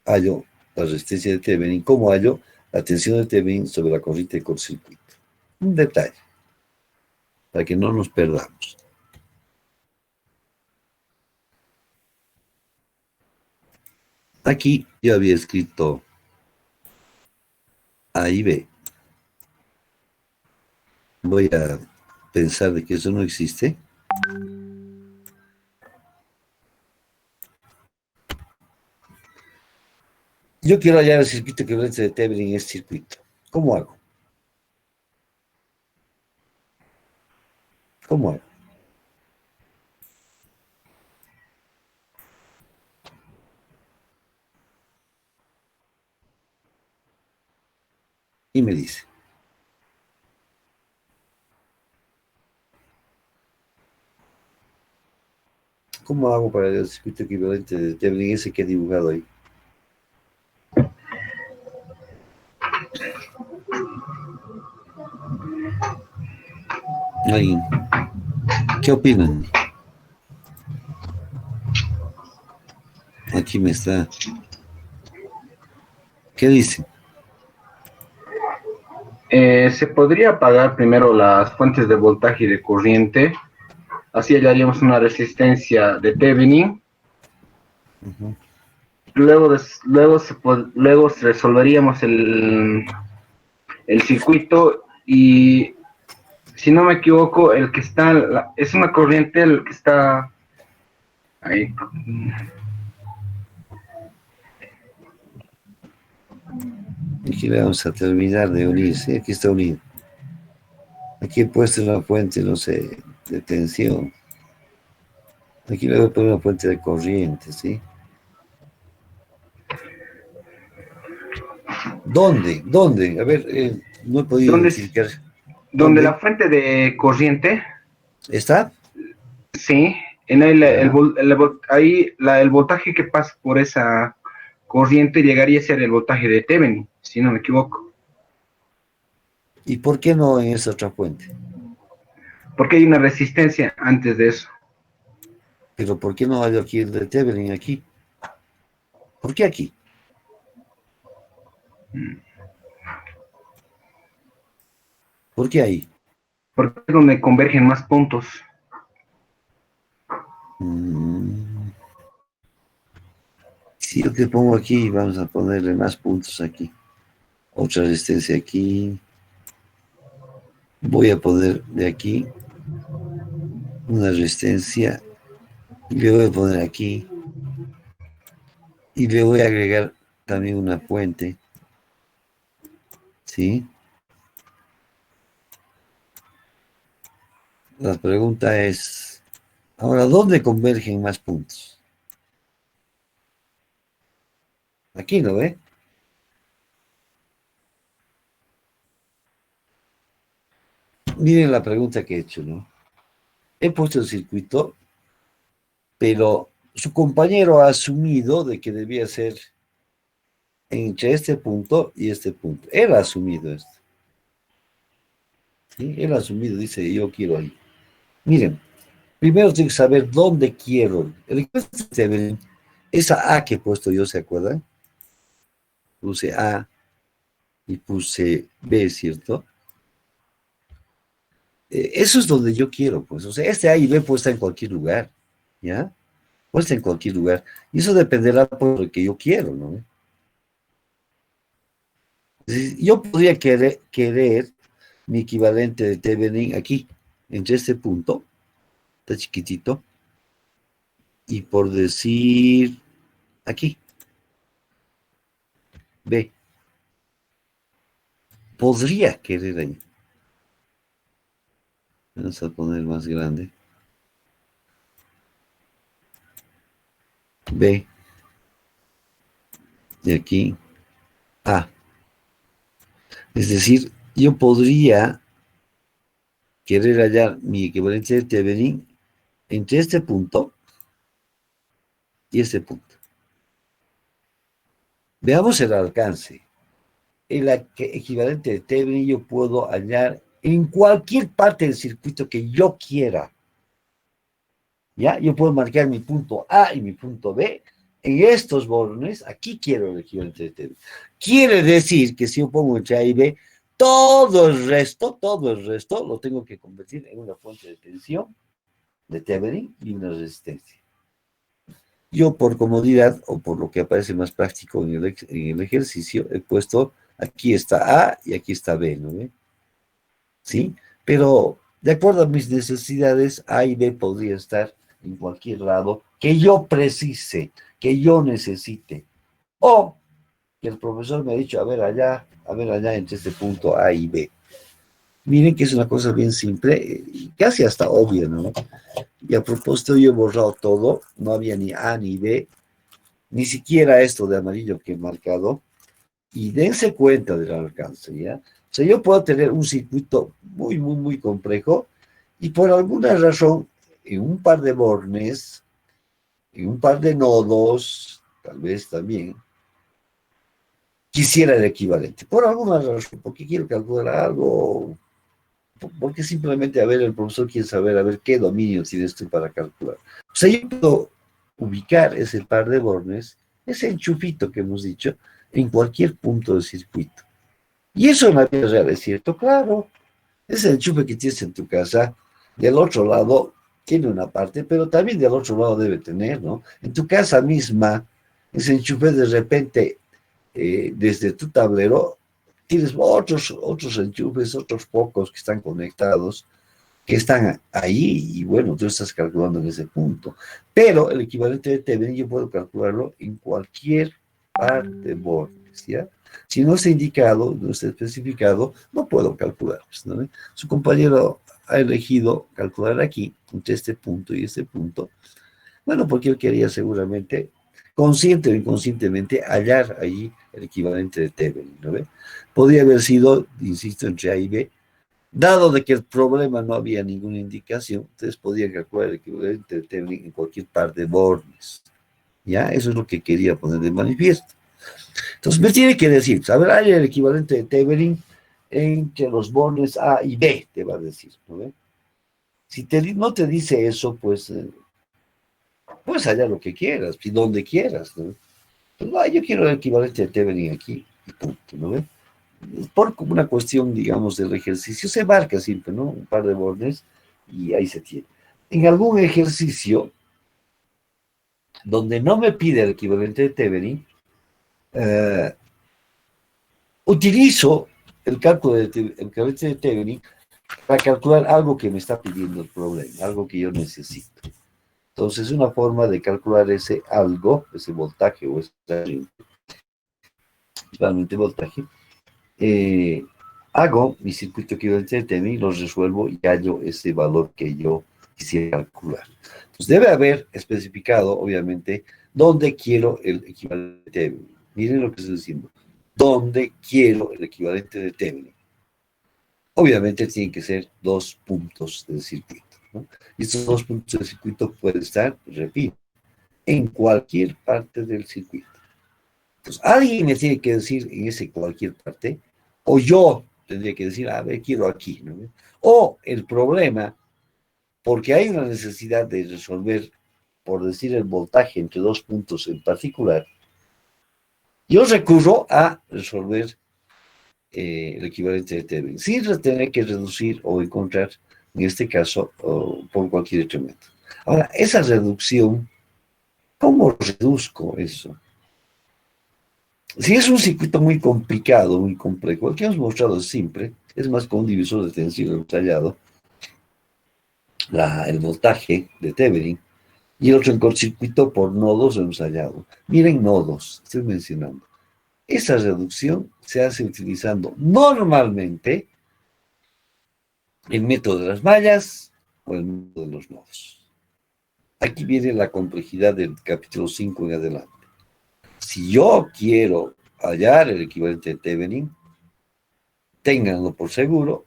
hallo la resistencia de Thevenin, como hallo la tensión de Thevenin sobre la corriente de cortocircuito. Un detalle, para que no nos perdamos. Aquí yo había escrito A y B. Voy a pensar de que eso no existe. Yo quiero hallar el circuito equivalente de Thevenin en este circuito. ¿Cómo hago? ¿Cómo hago? Y me dice, ¿cómo hago para el circuito equivalente de Thevenin ese que he dibujado ahí? ¿Alguien? ¿Qué opinan? Aquí me está. ¿Qué dice? Se podría apagar primero las fuentes de voltaje y de corriente, así hallaríamos una resistencia de Thevenin. Uh-huh. Luego resolveríamos el circuito y, si no me equivoco, el que está, es una corriente el que está ahí. Aquí le vamos a terminar de unir, ¿sí? Aquí está unido. Aquí he puesto una fuente, no sé, de tensión. Aquí le voy a poner una fuente de corriente, ¿sí? ¿Dónde? ¿Dónde? A ver, no he podido Donde, identificar. donde la ¿Dónde? fuente de corriente, ¿Está? sí, en Ya. el voltaje que pasa por esa corriente llegaría a ser el voltaje de Thevenin, si no me equivoco. ¿Y por qué no en esa otra fuente? Porque hay una resistencia antes de eso. Pero ¿por qué no hay aquí el de Tevenin aquí? ¿Por qué aquí? ¿Por qué ahí? Porque es donde convergen más puntos. Mm, si yo te pongo aquí, vamos a ponerle más puntos aquí. Otra resistencia aquí. Voy a poner de aquí una resistencia. Y le voy a poner aquí. Y le voy a agregar también una fuente. ¿Sí? La pregunta es, ahora, ¿dónde convergen más puntos? Aquí, ¿no ve? Miren la pregunta que he hecho, ¿no? He puesto el circuito, pero su compañero ha asumido de que debía ser entre este punto y este punto. Él ha asumido esto. ¿Sí? Él ha asumido, dice, yo quiero ahí. Miren, primero tengo que saber dónde quiero. Esa A que he puesto yo, ¿se acuerdan? Puse A y puse B, ¿cierto? Eso es donde yo quiero, pues. O sea, este A y B puede estar en cualquier lugar, ¿ya? Puede estar en cualquier lugar. Y eso dependerá por lo que yo quiero, ¿no? Yo podría querer mi equivalente de Thevenin aquí, entre este punto, está chiquitito, y por decir aquí, B, podría querer ahí. Vamos a poner más grande. B, de aquí, A. Es decir, yo podría querer hallar mi equivalente de Thevenin entre este punto y este punto. Veamos el alcance. El equivalente de Thevenin yo puedo hallar en cualquier parte del circuito que yo quiera. ¿Ya? Yo puedo marcar mi punto A y mi punto B en estos bornes. Aquí quiero el equivalente de Thevenin. Quiere decir que si yo pongo entre A y B, todo el resto lo tengo que convertir en una fuente de tensión de Thevenin y una resistencia. Yo por comodidad o por lo que aparece más práctico en el ejercicio, he puesto aquí está A y aquí está B, ¿no ve? ¿Sí? Pero de acuerdo a mis necesidades, A y B podría estar en cualquier lado que yo precise, que yo necesite. O que el profesor me ha dicho, a ver allá entre este punto A y B. Miren que es una cosa bien simple y casi hasta obvia, ¿no? Y a propósito, yo he borrado todo, no había ni A ni B, ni siquiera esto de amarillo que he marcado, y dense cuenta del alcance, ¿ya? O sea, yo puedo tener un circuito muy complejo, y por alguna razón, en un par de bornes, en un par de nodos, tal vez también, quisiera el equivalente. Por alguna razón, porque quiero calcular algo, porque simplemente, a ver, el profesor quiere saber, a ver qué dominio tiene esto para calcular. O sea, yo puedo ubicar ese par de bornes, ese enchufito que hemos dicho, en cualquier punto del circuito. Y eso en la vida real es cierto, claro. Ese enchufe que tienes en tu casa, del otro lado tiene una parte, pero también del otro lado debe tener, ¿no? En tu casa misma, ese enchufe de repente, desde tu tablero, tienes otros enchufes, otros pocos que están conectados, que están ahí, y bueno, tú estás calculando en ese punto. Pero el equivalente de Thevenin yo puedo calcularlo en cualquier par de bordes, ¿ya? Si no está indicado, no está especificado, no puedo calcular, ¿no? Su compañero ha elegido calcular aquí, entre este punto y este punto, bueno, porque él quería seguramente, consciente o inconscientemente, hallar allí el equivalente de Thevenin, ¿no ve? Podría haber sido, insisto, entre A y B, dado de que el problema no había ninguna indicación, ustedes podían calcular el equivalente de Thevenin en cualquier par de bornes. ¿Ya? Eso es lo que quería poner de manifiesto. Entonces me tiene que decir, a ver, hay el equivalente de Thevenin entre los bordes A y B, te va a decir, ¿no ve? Si no te dice eso, pues puedes hallar lo que quieras, y donde quieras, ¿no? Pues, no, yo quiero el equivalente de Thevenin aquí, y punto, ¿no ve? Por una cuestión, digamos, del ejercicio, se marca siempre, ¿no? Un par de bordes y ahí se tiene. En algún ejercicio donde no me pide el equivalente de Thevenin, utilizo el cálculo del equivalente de Thevenin para calcular algo que me está pidiendo el problema, algo que yo necesito. Entonces, una forma de calcular ese algo, ese voltaje o ese principalmente voltaje, hago mi circuito equivalente de Thevenin, los resuelvo y hallo ese valor que yo quisiera calcular. Entonces, debe haber especificado, obviamente, dónde quiero el equivalente de Thevenin. Miren lo que estoy diciendo. ¿Dónde quiero el equivalente de Thevenin? Obviamente tienen que ser 2 puntos del circuito, ¿no? Y estos 2 puntos del circuito pueden estar, repito, en cualquier parte del circuito. Entonces, alguien me tiene que decir en ese cualquier parte, o yo tendría que decir, a ver, quiero aquí, ¿no? O el problema, porque hay una necesidad de resolver, por decir, el voltaje entre 2 puntos en particular, yo recurro a resolver el equivalente de Thevenin, sin tener que reducir o encontrar, en este caso, por cualquier otro método. Ahora, esa reducción, ¿cómo reduzco eso? Si es un circuito muy complicado, muy complejo, el que hemos mostrado es simple, es más con un divisor de tensión detallado, el voltaje de Thevenin, y el otro en cortocircuito por nodos ensayado. Miren nodos, estoy mencionando. Esa reducción se hace utilizando normalmente el método de las mallas o el método de los nodos. Aquí viene la complejidad del capítulo 5 en adelante. Si yo quiero hallar el equivalente de Thevenin, ténganlo por seguro,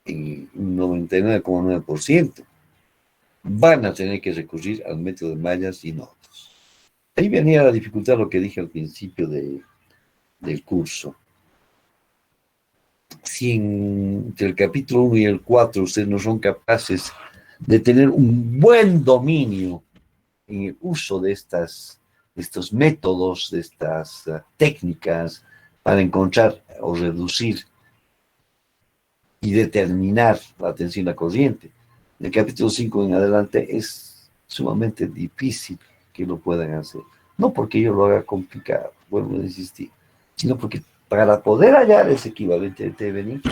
en un 99,9% van a tener que recurrir al método de mallas y nodos. Ahí venía la dificultad, lo que dije al principio del curso. Si entre el capítulo 1 y el 4 ustedes no son capaces de tener un buen dominio en el uso de estos métodos, de estas técnicas para encontrar o reducir y determinar la tensión y la corriente. En el capítulo 5 en adelante es sumamente difícil que lo puedan hacer. No porque yo lo haga complicado, vuelvo a insistir, sino porque para poder hallar ese equivalente de Thevenin,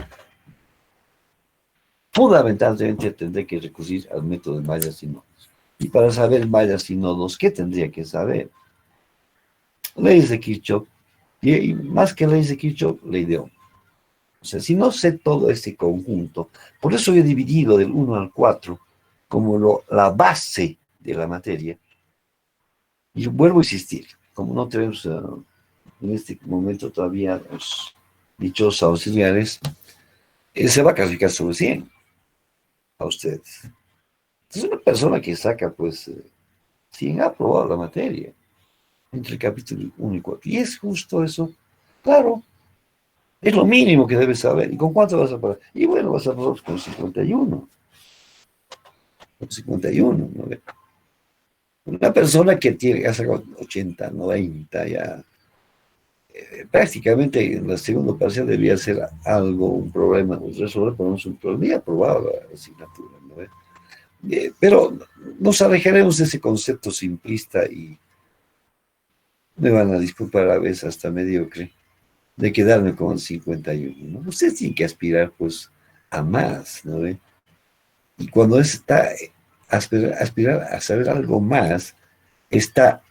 fundamentalmente tendré que recurrir al método de mallas y nodos. Y para saber mallas y nodos, ¿qué tendría que saber? Leyes de Kirchhoff, y más que leyes de Kirchhoff, ley de Ohm. O sea, si no sé todo este conjunto, por eso he dividido del 1 al 4 como la base de la materia. Y vuelvo a insistir, como no tenemos en este momento todavía los dichos auxiliares, se va a calificar sobre 100 a ustedes. Es una persona que saca, pues, 100 ha aprobado la materia entre el capítulo 1 y 4. Y es justo eso. Claro, es lo mínimo que debes saber. ¿Y con cuánto vas a parar? Y bueno, vas a parar con 51. Con 51, ¿no? Una persona que tiene, ha sacado 80, 90, ya prácticamente en la segunda parcial debía ser algo, un problema, resolver por un problema, y aprobado la asignatura, ¿no? Pero nos alejaremos de ese concepto simplista y me van a disculpar a veces hasta mediocre de quedarme con 51, ¿no? Usted tiene que aspirar, pues, a más, ¿no? Y cuando está aspirar a saber algo más, está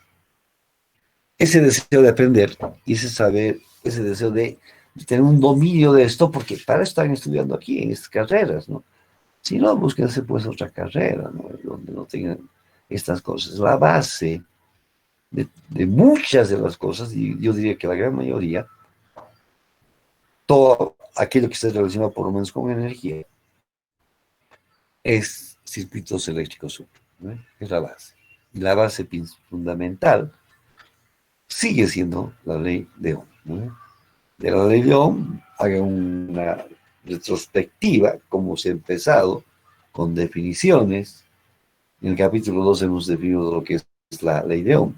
ese deseo de aprender y ese saber, ese deseo de tener un dominio de esto, porque para eso están estudiando aquí, en estas carreras, ¿no? Si no, búsquense pues otra carrera, ¿no? Donde no tengan estas cosas. La base de muchas de las cosas, y yo diría que la gran mayoría, todo aquello que esté relacionado por lo menos con energía, es circuitos eléctricos simples, ¿no? Es la base. Y la base fundamental sigue siendo la ley de Ohm, ¿no? De la ley de Ohm haga una retrospectiva, como se ha empezado, con definiciones. En el capítulo 2 hemos definido lo que es la ley de Ohm,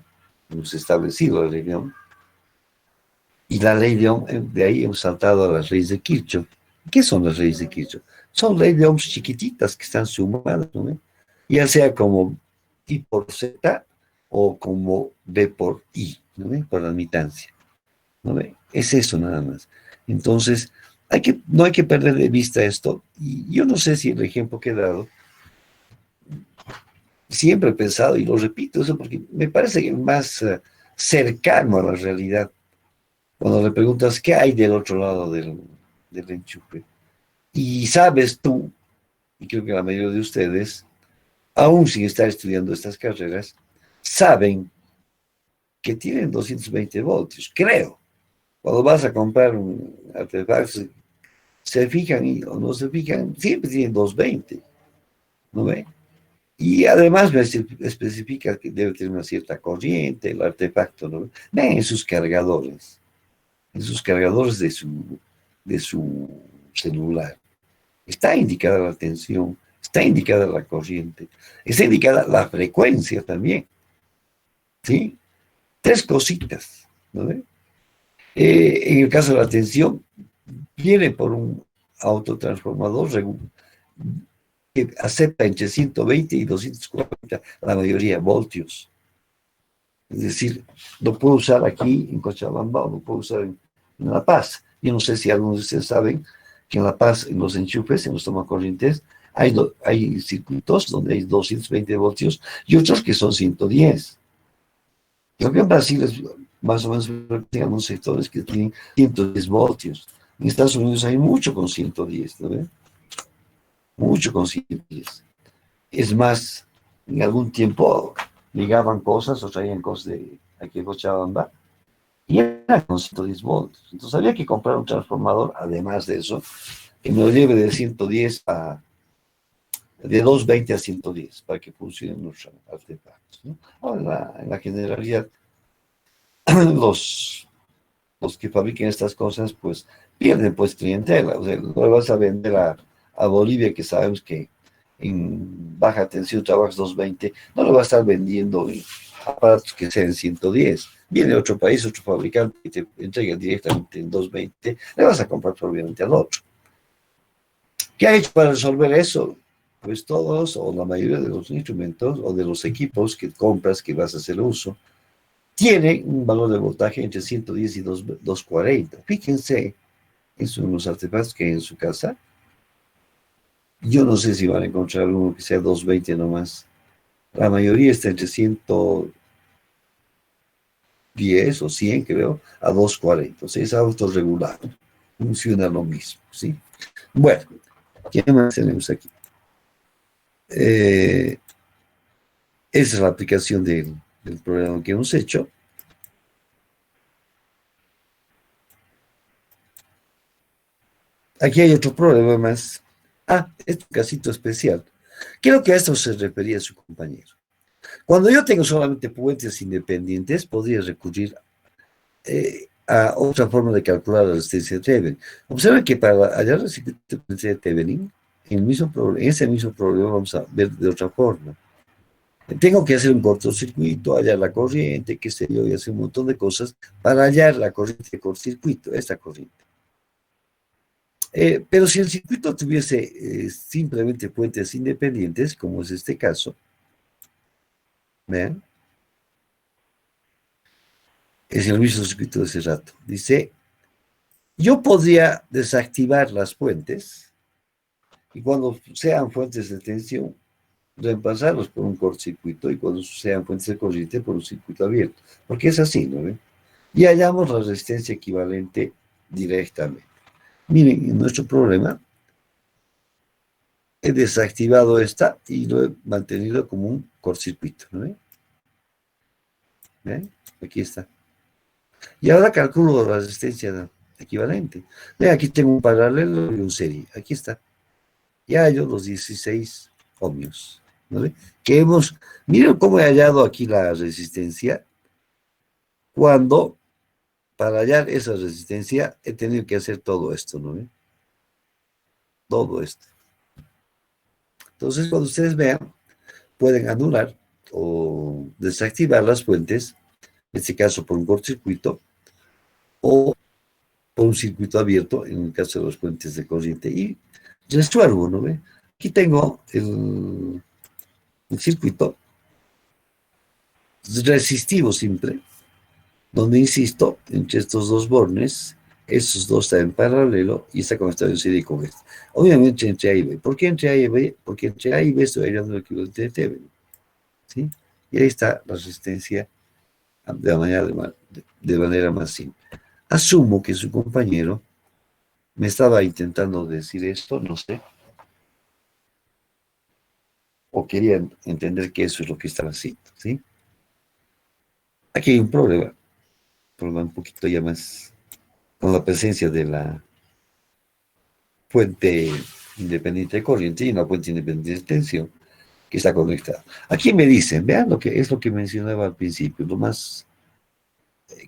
hemos establecido la ley de Ohm, y la ley de Ohm, de ahí hemos saltado a las leyes de Kirchhoff. ¿Qué son las leyes de Kirchhoff? Son leyes de Ohm chiquititas que están sumadas, ¿no? Ya sea como I por Z o como B por I, ¿no? Por admitancia. ¿No? Es eso nada más. Entonces, no hay que perder de vista esto. Y yo no sé si el ejemplo que he dado, siempre he pensado, y lo repito, eso porque me parece que es más cercano a la realidad. Cuando le preguntas qué hay del otro lado del enchufe. Y sabes tú, y creo que la mayoría de ustedes, aún sin estar estudiando estas carreras, saben que tienen 220 voltios, creo. Cuando vas a comprar un artefacto, se fijan o no se fijan, siempre tienen 220, ¿no ve? Y además me especifica que debe tener una cierta corriente, el artefacto, ¿no? Ven en sus cargadores de su celular. Está indicada la tensión, está indicada la corriente, está indicada la frecuencia también, ¿sí? Tres cositas, ¿no ve? En el caso de la tensión, viene por un autotransformador que acepta entre 120 y 240 la mayoría voltios. Es decir, lo puedo usar aquí en Cochabamba o lo puedo usar en La Paz. Yo no sé si algunos de ustedes saben que en La Paz, en los enchufes, en los tomacorrientes, hay circuitos donde hay 220 voltios y otros que son 110. Creo que en Brasil es más o menos en algunos sectores que tienen 110 voltios. En Estados Unidos hay mucho con 110, ¿no ven? Mucho con 110. Es más, en algún tiempo ligaban cosas o traían cosas de aquí de Cochabamba y eran con 110 voltios. Entonces había que comprar un transformador, además de eso, que nos lleve de 110 de 220 a 110 para que funcionen los artefactos, ¿no? Ahora, en la generalidad, los, los que fabriquen estas cosas, pues pierden pues clientela. O sea, no le vas a vender a Bolivia, que sabemos que en baja tensión trabajas 220, no le va a estar vendiendo aparatos que sean 110. Viene otro país, otro fabricante y te entrega directamente en 220, le vas a comprar obviamente al otro. ¿Qué ha hecho para resolver eso? Pues todos o la mayoría de los instrumentos o de los equipos que compras, que vas a hacer uso, tienen un valor de voltaje entre 110 y 240. Fíjense en los artefactos que hay en su casa. Yo no sé si van a encontrar uno que sea 220 nomás. La mayoría está entre 110 o 100, creo, a 240. O sea, es autorregulado. Funciona lo mismo, ¿sí? Bueno, ¿qué más tenemos aquí? Esa es la aplicación del programa que hemos hecho. Aquí hay otro problema más. Es un casito especial. Creo que a esto se refería su compañero. Cuando yo tengo solamente puentes independientes, podría recurrir a otra forma de calcular la resistencia de Thevenin. Observen que para hallar la resistencia de Thevenin, en ese mismo problema vamos a ver de otra forma. Tengo que hacer un cortocircuito, hallar la corriente, qué sé yo, y hacer un montón de cosas para hallar la corriente de cortocircuito, esta corriente. Pero si el circuito tuviese simplemente puentes independientes, como es este caso, ¿vean? Es el mismo circuito de ese rato. Dice, yo podría desactivar las fuentes y cuando sean fuentes de tensión, reemplazarlos por un cortocircuito y cuando sean fuentes de corriente por un circuito abierto. Porque es así, ¿no ven? Y hallamos la resistencia equivalente directamente. Miren, en nuestro problema he desactivado esta y lo he mantenido como un cortocircuito, ¿no ven? ¿Ven? Aquí está. Y ahora calculo la resistencia equivalente. Ven, aquí tengo un paralelo y un serie. Aquí está. Ya hallo los 16 ohmios. ¿No ven? Miren cómo he hallado aquí la resistencia cuando para hallar esa resistencia he tenido que hacer todo esto, ¿no ven? todo esto. Entonces, cuando ustedes vean, pueden anular o desactivar las fuentes, en este caso por un cortocircuito, o por un circuito abierto, en el caso de los puentes de corriente. Y resuelvo, ¿no ve? Aquí tengo el circuito resistivo simple, donde insisto, entre estos dos bornes, estos dos están en paralelo y está conectado en serie con este. Obviamente entre A y B. ¿Por qué entre A y B? Porque entre A y B estoy hallando el equivalente de Thevenin, ¿sí? Y ahí está la resistencia de manera más simple. Asumo que su compañero me estaba intentando decir esto, no sé, o quería entender que eso es lo que estaba haciendo, ¿sí? Aquí hay un problema un poquito ya más con la presencia de la fuente independiente de corriente y una fuente independiente de tensión que está conectada. Aquí me dicen, vean lo que es lo que mencionaba al principio, lo más,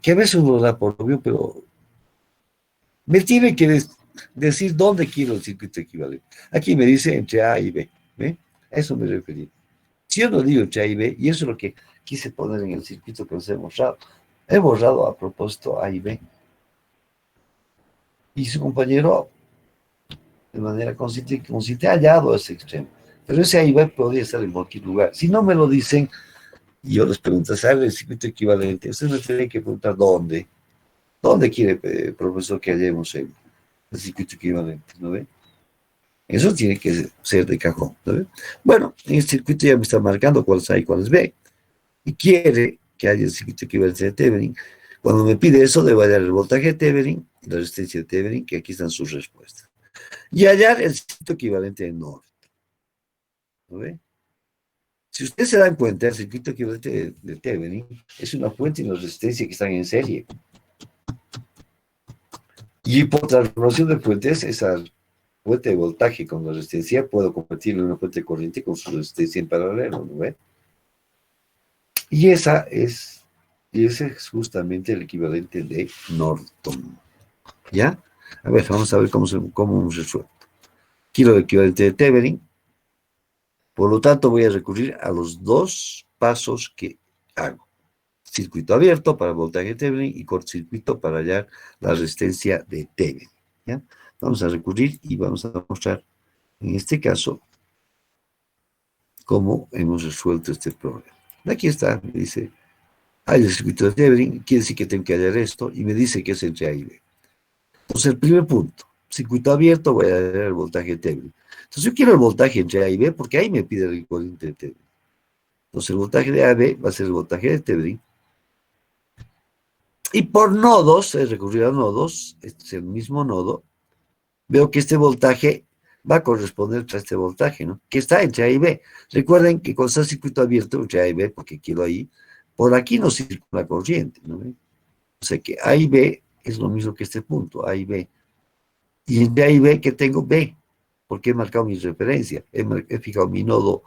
que a veces uno da por obvio, pero me tiene que decir dónde quiero el circuito equivalente. Aquí me dice entre A y B, ¿ve? A eso me referí. Si yo no digo entre A y B, y eso es lo que quise poner en el circuito que os he borrado a propósito A y B. Y su compañero, de manera consciente ha hallado ese extremo. Pero ese A y B podría estar en cualquier lugar. Si no me lo dicen, y yo les pregunto, ¿sabe el circuito equivalente? Ustedes me tienen que preguntar dónde. ¿Dónde quiere, profesor, que hallemos el circuito equivalente? ¿No ve? Eso tiene que ser de cajón. ¿No ve? Bueno, en el circuito ya me está marcando cuál es A y cuál es B. Y quiere que haya el circuito equivalente de Thevenin. Cuando me pide eso, debo hallar el voltaje de Thevenin y la resistencia de Thevenin, que aquí están sus respuestas. Y hallar el circuito equivalente de Norton. ¿No ve? Si ustedes se dan cuenta, el circuito equivalente de Thevenin es una fuente y una resistencia que están en serie. Y por transformación de fuentes, esa fuente de voltaje con la resistencia puedo convertirla en una fuente de corriente con su resistencia en paralelo, ¿no ve? Y ese es justamente el equivalente de Norton. ¿Ya? A ver, vamos a ver cómo hemos resuelto. Quiero el equivalente de Thevenin. Por lo tanto, voy a recurrir a los dos pasos que hago. Circuito abierto para el voltaje de Thevenin y cortocircuito para hallar la resistencia de Thevenin. ¿Ya? Vamos a recurrir y vamos a mostrar, en este caso, cómo hemos resuelto este problema. Aquí está, me dice, hay el circuito de Thevenin, quiere decir que tengo que hallar esto, y me dice que es entre A y B. Entonces, el primer punto, circuito abierto, voy a hallar el voltaje de Thevenin. Entonces, yo quiero el voltaje entre A y B, porque ahí me pide el corriente de Thevenin. Entonces, el voltaje de AB va a ser el voltaje de Thevenin. Y por nodos, es recurrir a nodos, este es el mismo nodo, veo que este voltaje va a corresponder a este voltaje, ¿no? Que está entre A y B. Recuerden que con el circuito abierto entre A y B, porque quiero ahí, por aquí no circula corriente, ¿no? O sea que A y B es lo mismo que este punto, A y B. Y entre A y B, ¿qué tengo? B, porque he marcado mi referencia, he fijado mi nodo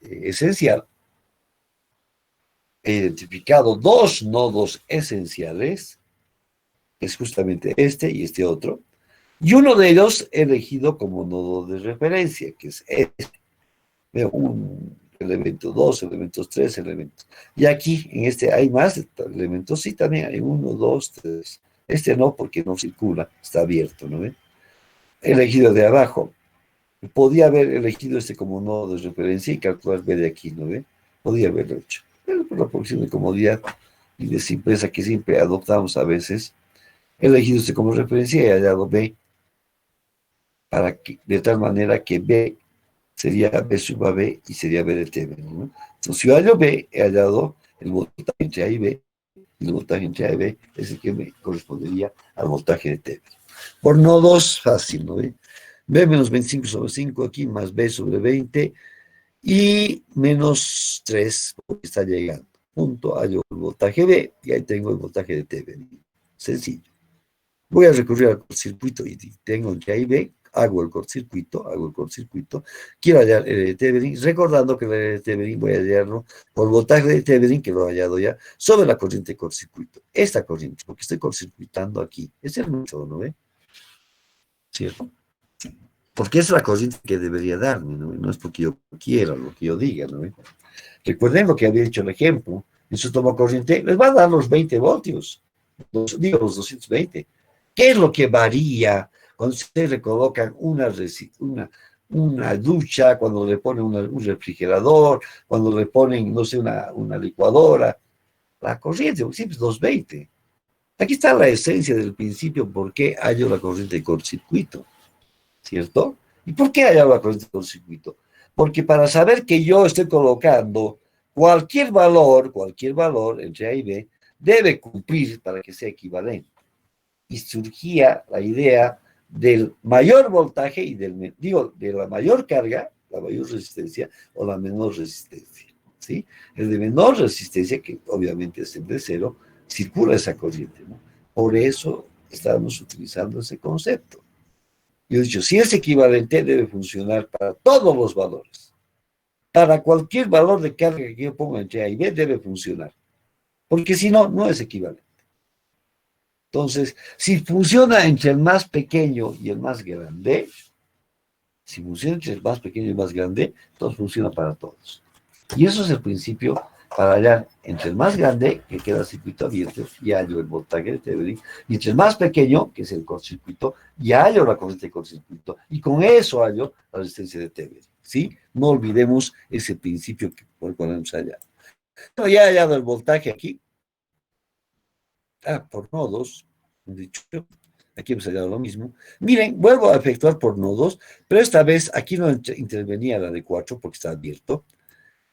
esencial, he identificado dos nodos esenciales, que es justamente este y este otro, y uno de ellos he elegido como nodo de referencia, que es este. Veo un elemento, dos elementos, tres elementos. Y aquí, en este, hay más elementos. Sí, también hay uno, dos, tres. Este no, porque no circula, está abierto, ¿no ven? He elegido de abajo. Podía haber elegido este como nodo de referencia y calcular B de aquí, ¿no ven? Podía haberlo hecho. Pero por la porción de comodidad y de simpleza que siempre adoptamos a veces, he elegido este como referencia y he hallado B para que, de tal manera que B sería B sub AB y sería B de Thevenin, ¿no? Entonces, si yo hallo B, he hallado el voltaje entre A y B, y el voltaje entre A y B es el que me correspondería al voltaje de Thevenin. Por nodos, fácil, ¿no? B menos 25 sobre 5 aquí, más B sobre 20, y menos 3, porque está llegando. Punto, hallo el voltaje B, y ahí tengo el voltaje de Thevenin. Sencillo. Voy a recurrir al circuito y tengo entre A y B, hago el cortocircuito, quiero hallar el de Thevenin, recordando que el de Thevenin voy a hallarlo por voltaje de Thevenin, que lo he hallado ya, sobre la corriente de cortocircuito. Esta corriente, porque estoy cortocircuitando aquí, es el método, ¿no ve? ¿cierto? Porque es la corriente que debería darme, ¿no? No es porque yo quiera, lo que yo diga, ¿no? Recuerden lo que había dicho el ejemplo. En su toma corriente les va a dar los 20 voltios, digo los 220. ¿Qué es lo que varía cuando se le colocan una ducha, cuando le ponen un refrigerador, cuando le ponen, no sé, una licuadora? La corriente siempre es 220. Aquí está la esencia del principio, por qué hallo la corriente de cortocircuito, ¿cierto? ¿Y por qué hallo la corriente de cortocircuito? Porque para saber que yo estoy colocando cualquier valor entre A y B, debe cumplir para que sea equivalente. Y surgía la idea del mayor voltaje y de la mayor carga, la mayor resistencia o la menor resistencia, ¿sí? El de menor resistencia, que obviamente es el de cero, circula esa corriente, ¿no? Por eso estamos utilizando ese concepto. Yo he dicho, si es equivalente, debe funcionar para todos los valores. Para cualquier valor de carga que yo ponga entre A y B, debe funcionar. Porque si no, no es equivalente. Entonces, si funciona entre el más pequeño y el más grande, si funciona entre el más pequeño y el más grande, entonces funciona para todos. Y eso es el principio para hallar entre el más grande, que queda el circuito abierto, y hallo el voltaje de Thevenin, y entre el más pequeño, que es el cortocircuito, y hallo la corriente de cortocircuito, y con eso hallo la resistencia de Thevenin, ¿sí? No olvidemos ese principio por el cual hemos hallado. Bueno, ya he hallado el voltaje aquí, por nodos, dicho, aquí hemos hallado lo mismo. Miren, vuelvo a efectuar por nodos, pero esta vez aquí no intervenía la de 4 porque está abierto,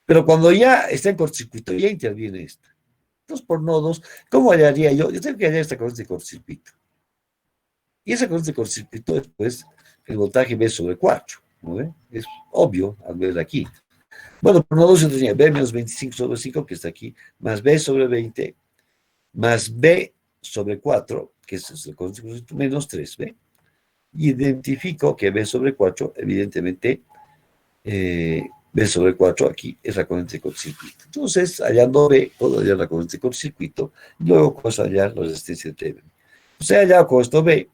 pero cuando ya está en cortocircuito, ya interviene esta. Entonces, por nodos, ¿cómo hallaría yo? Yo tengo que hallar esta corriente de cortocircuito. Y esa corriente de cortocircuito es, pues, el voltaje B sobre 4, ¿no ve? Es obvio al ver aquí. Bueno, por nodos yo tenía B menos 25 sobre 5, que está aquí, más B sobre 20, más B sobre 4, que es el cortocircuito, menos 3B. Identifico que B sobre 4, evidentemente, B sobre 4 aquí es la corriente de cortocircuito. Entonces, hallando B, puedo hallar la corriente de cortocircuito, y luego puedo hallar la resistencia de Thevenin. O sea, hallado con esto B,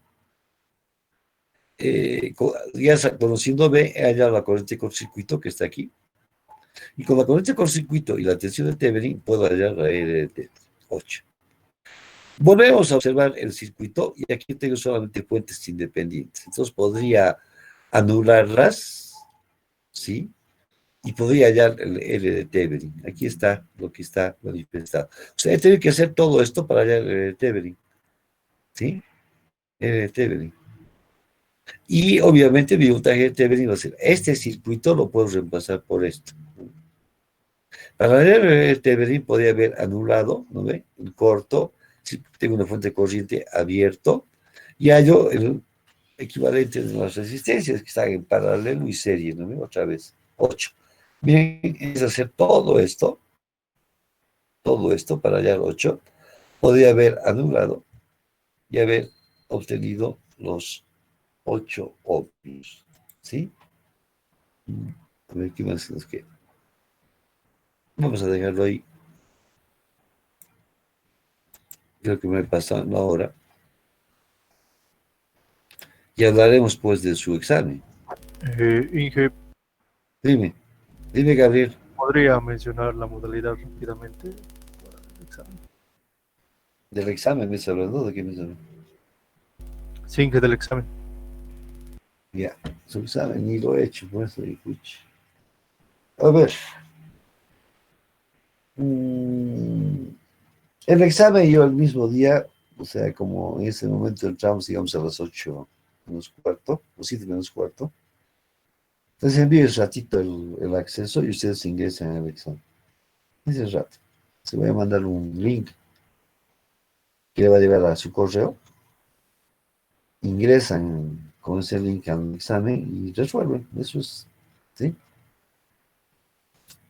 ya conociendo B, he hallado la corriente de cortocircuito que está aquí, y con la corriente de cortocircuito y la tensión de Thevenin, puedo hallar la R de Thevenin, 8. Volvemos a observar el circuito, y aquí tengo solamente fuentes independientes. Entonces, podría anularlas, ¿sí? Y podría hallar el R de Thevenin. Aquí está lo que está manifestado. O sea, he tenido que hacer todo esto para hallar el R de Thevenin. ¿Sí? R de Thevenin. Y obviamente mi voltaje de Thevenin va a ser, este circuito lo puedo reemplazar por esto. Para hallar el R de Thevenin podría haber anulado, ¿no ve? El corto, si tengo una fuente de corriente abierto, y hallo el equivalente de las resistencias que están en paralelo y serie, ¿no ve? Otra vez, 8. Bien, es hacer todo esto para hallar 8, podría haber anulado y haber obtenido los 8 ohmios. ¿Sí? A ver qué más nos queda. Vamos a dejarlo ahí. Creo que me pasa una hora. Y hablaremos pues de su examen. Inge, Dime, Gabriel. ¿podría mencionar la modalidad rápidamente para el examen? Del examen me está hablando, ¿de qué me está hablando? Sí, Inge, del examen. Ya, su examen ni lo he hecho, por eso escuche. A ver. El examen yo el mismo día, o sea, como en ese momento entramos, digamos, a las 8 menos cuarto, o 7 menos cuarto. Entonces envío el ratito el acceso y ustedes ingresan al examen. Ese rato. Se voy a mandar un link que le va a llevar a su correo. Ingresan con ese link al examen y resuelven. Eso es, ¿sí?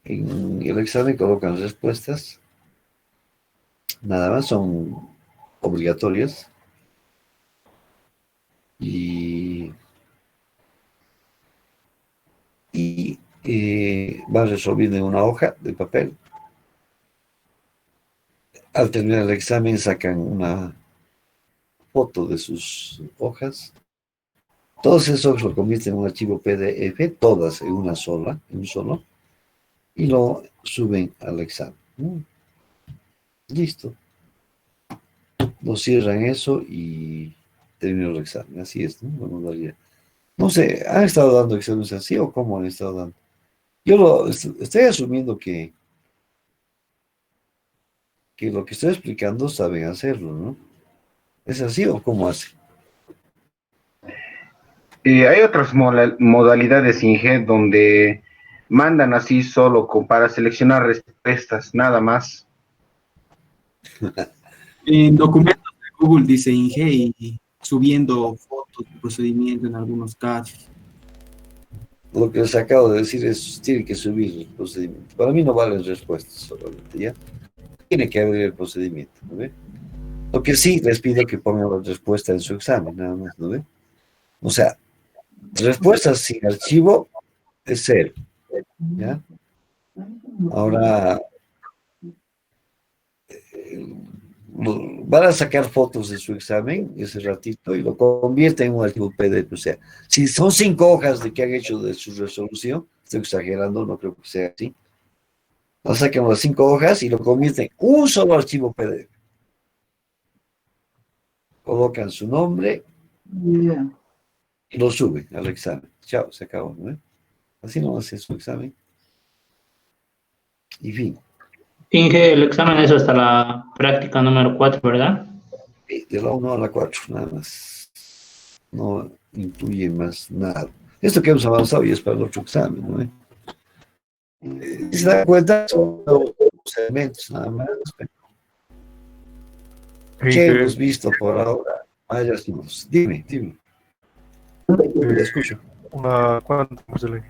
En el examen colocan respuestas. Nada más son obligatorias. Y van resolviendo en una hoja de papel. Al terminar el examen sacan una foto de sus hojas Todos esos lo convierten en un archivo PDF, todas en una sola, en un solo, y lo suben al examen. Listo. Lo cierran eso y terminó el examen. Así es, ¿no? La modalidad. No sé, ¿han estado dando exámenes así o cómo han estado dando? Yo estoy asumiendo que lo que estoy explicando saben hacerlo, ¿no? ¿Es así o cómo hace? Hay otras modalidades Inge donde mandan así solo para seleccionar respuestas, nada más. En documentos de Google dice Inge y subiendo fotos de procedimiento en algunos casos. Lo que les acabo de decir es, tiene que subir el procedimiento. Para mí no valen respuestas solamente, ¿ya? Tiene que abrir el procedimiento, ¿no ve? Lo que sí les pido que pongan la respuesta en su examen, nada más, ¿no ve? O sea, respuestas sin archivo es cero, ¿ya? Ahora, van a sacar fotos de su examen ese ratito y lo convierten en un archivo PDF. O sea, si son 5 hojas de que han hecho de su resolución, estoy exagerando, no creo que sea así. Lo sacan las 5 hojas y lo convierten en un solo archivo PDF. Colocan su nombre y lo suben al examen. Chao, se acabó, ¿no? Así no hace su examen. Y fin, Inge, el examen es hasta la práctica número 4, ¿verdad? de la 1 a la 4, nada más. No incluye más nada. Esto que hemos avanzado y es para el otro examen, ¿no? Si se dan cuenta, son los elementos nada más. ¿Qué hemos visto por ahora? Dime. Te escucho. ¿Cuánto, Marcelo?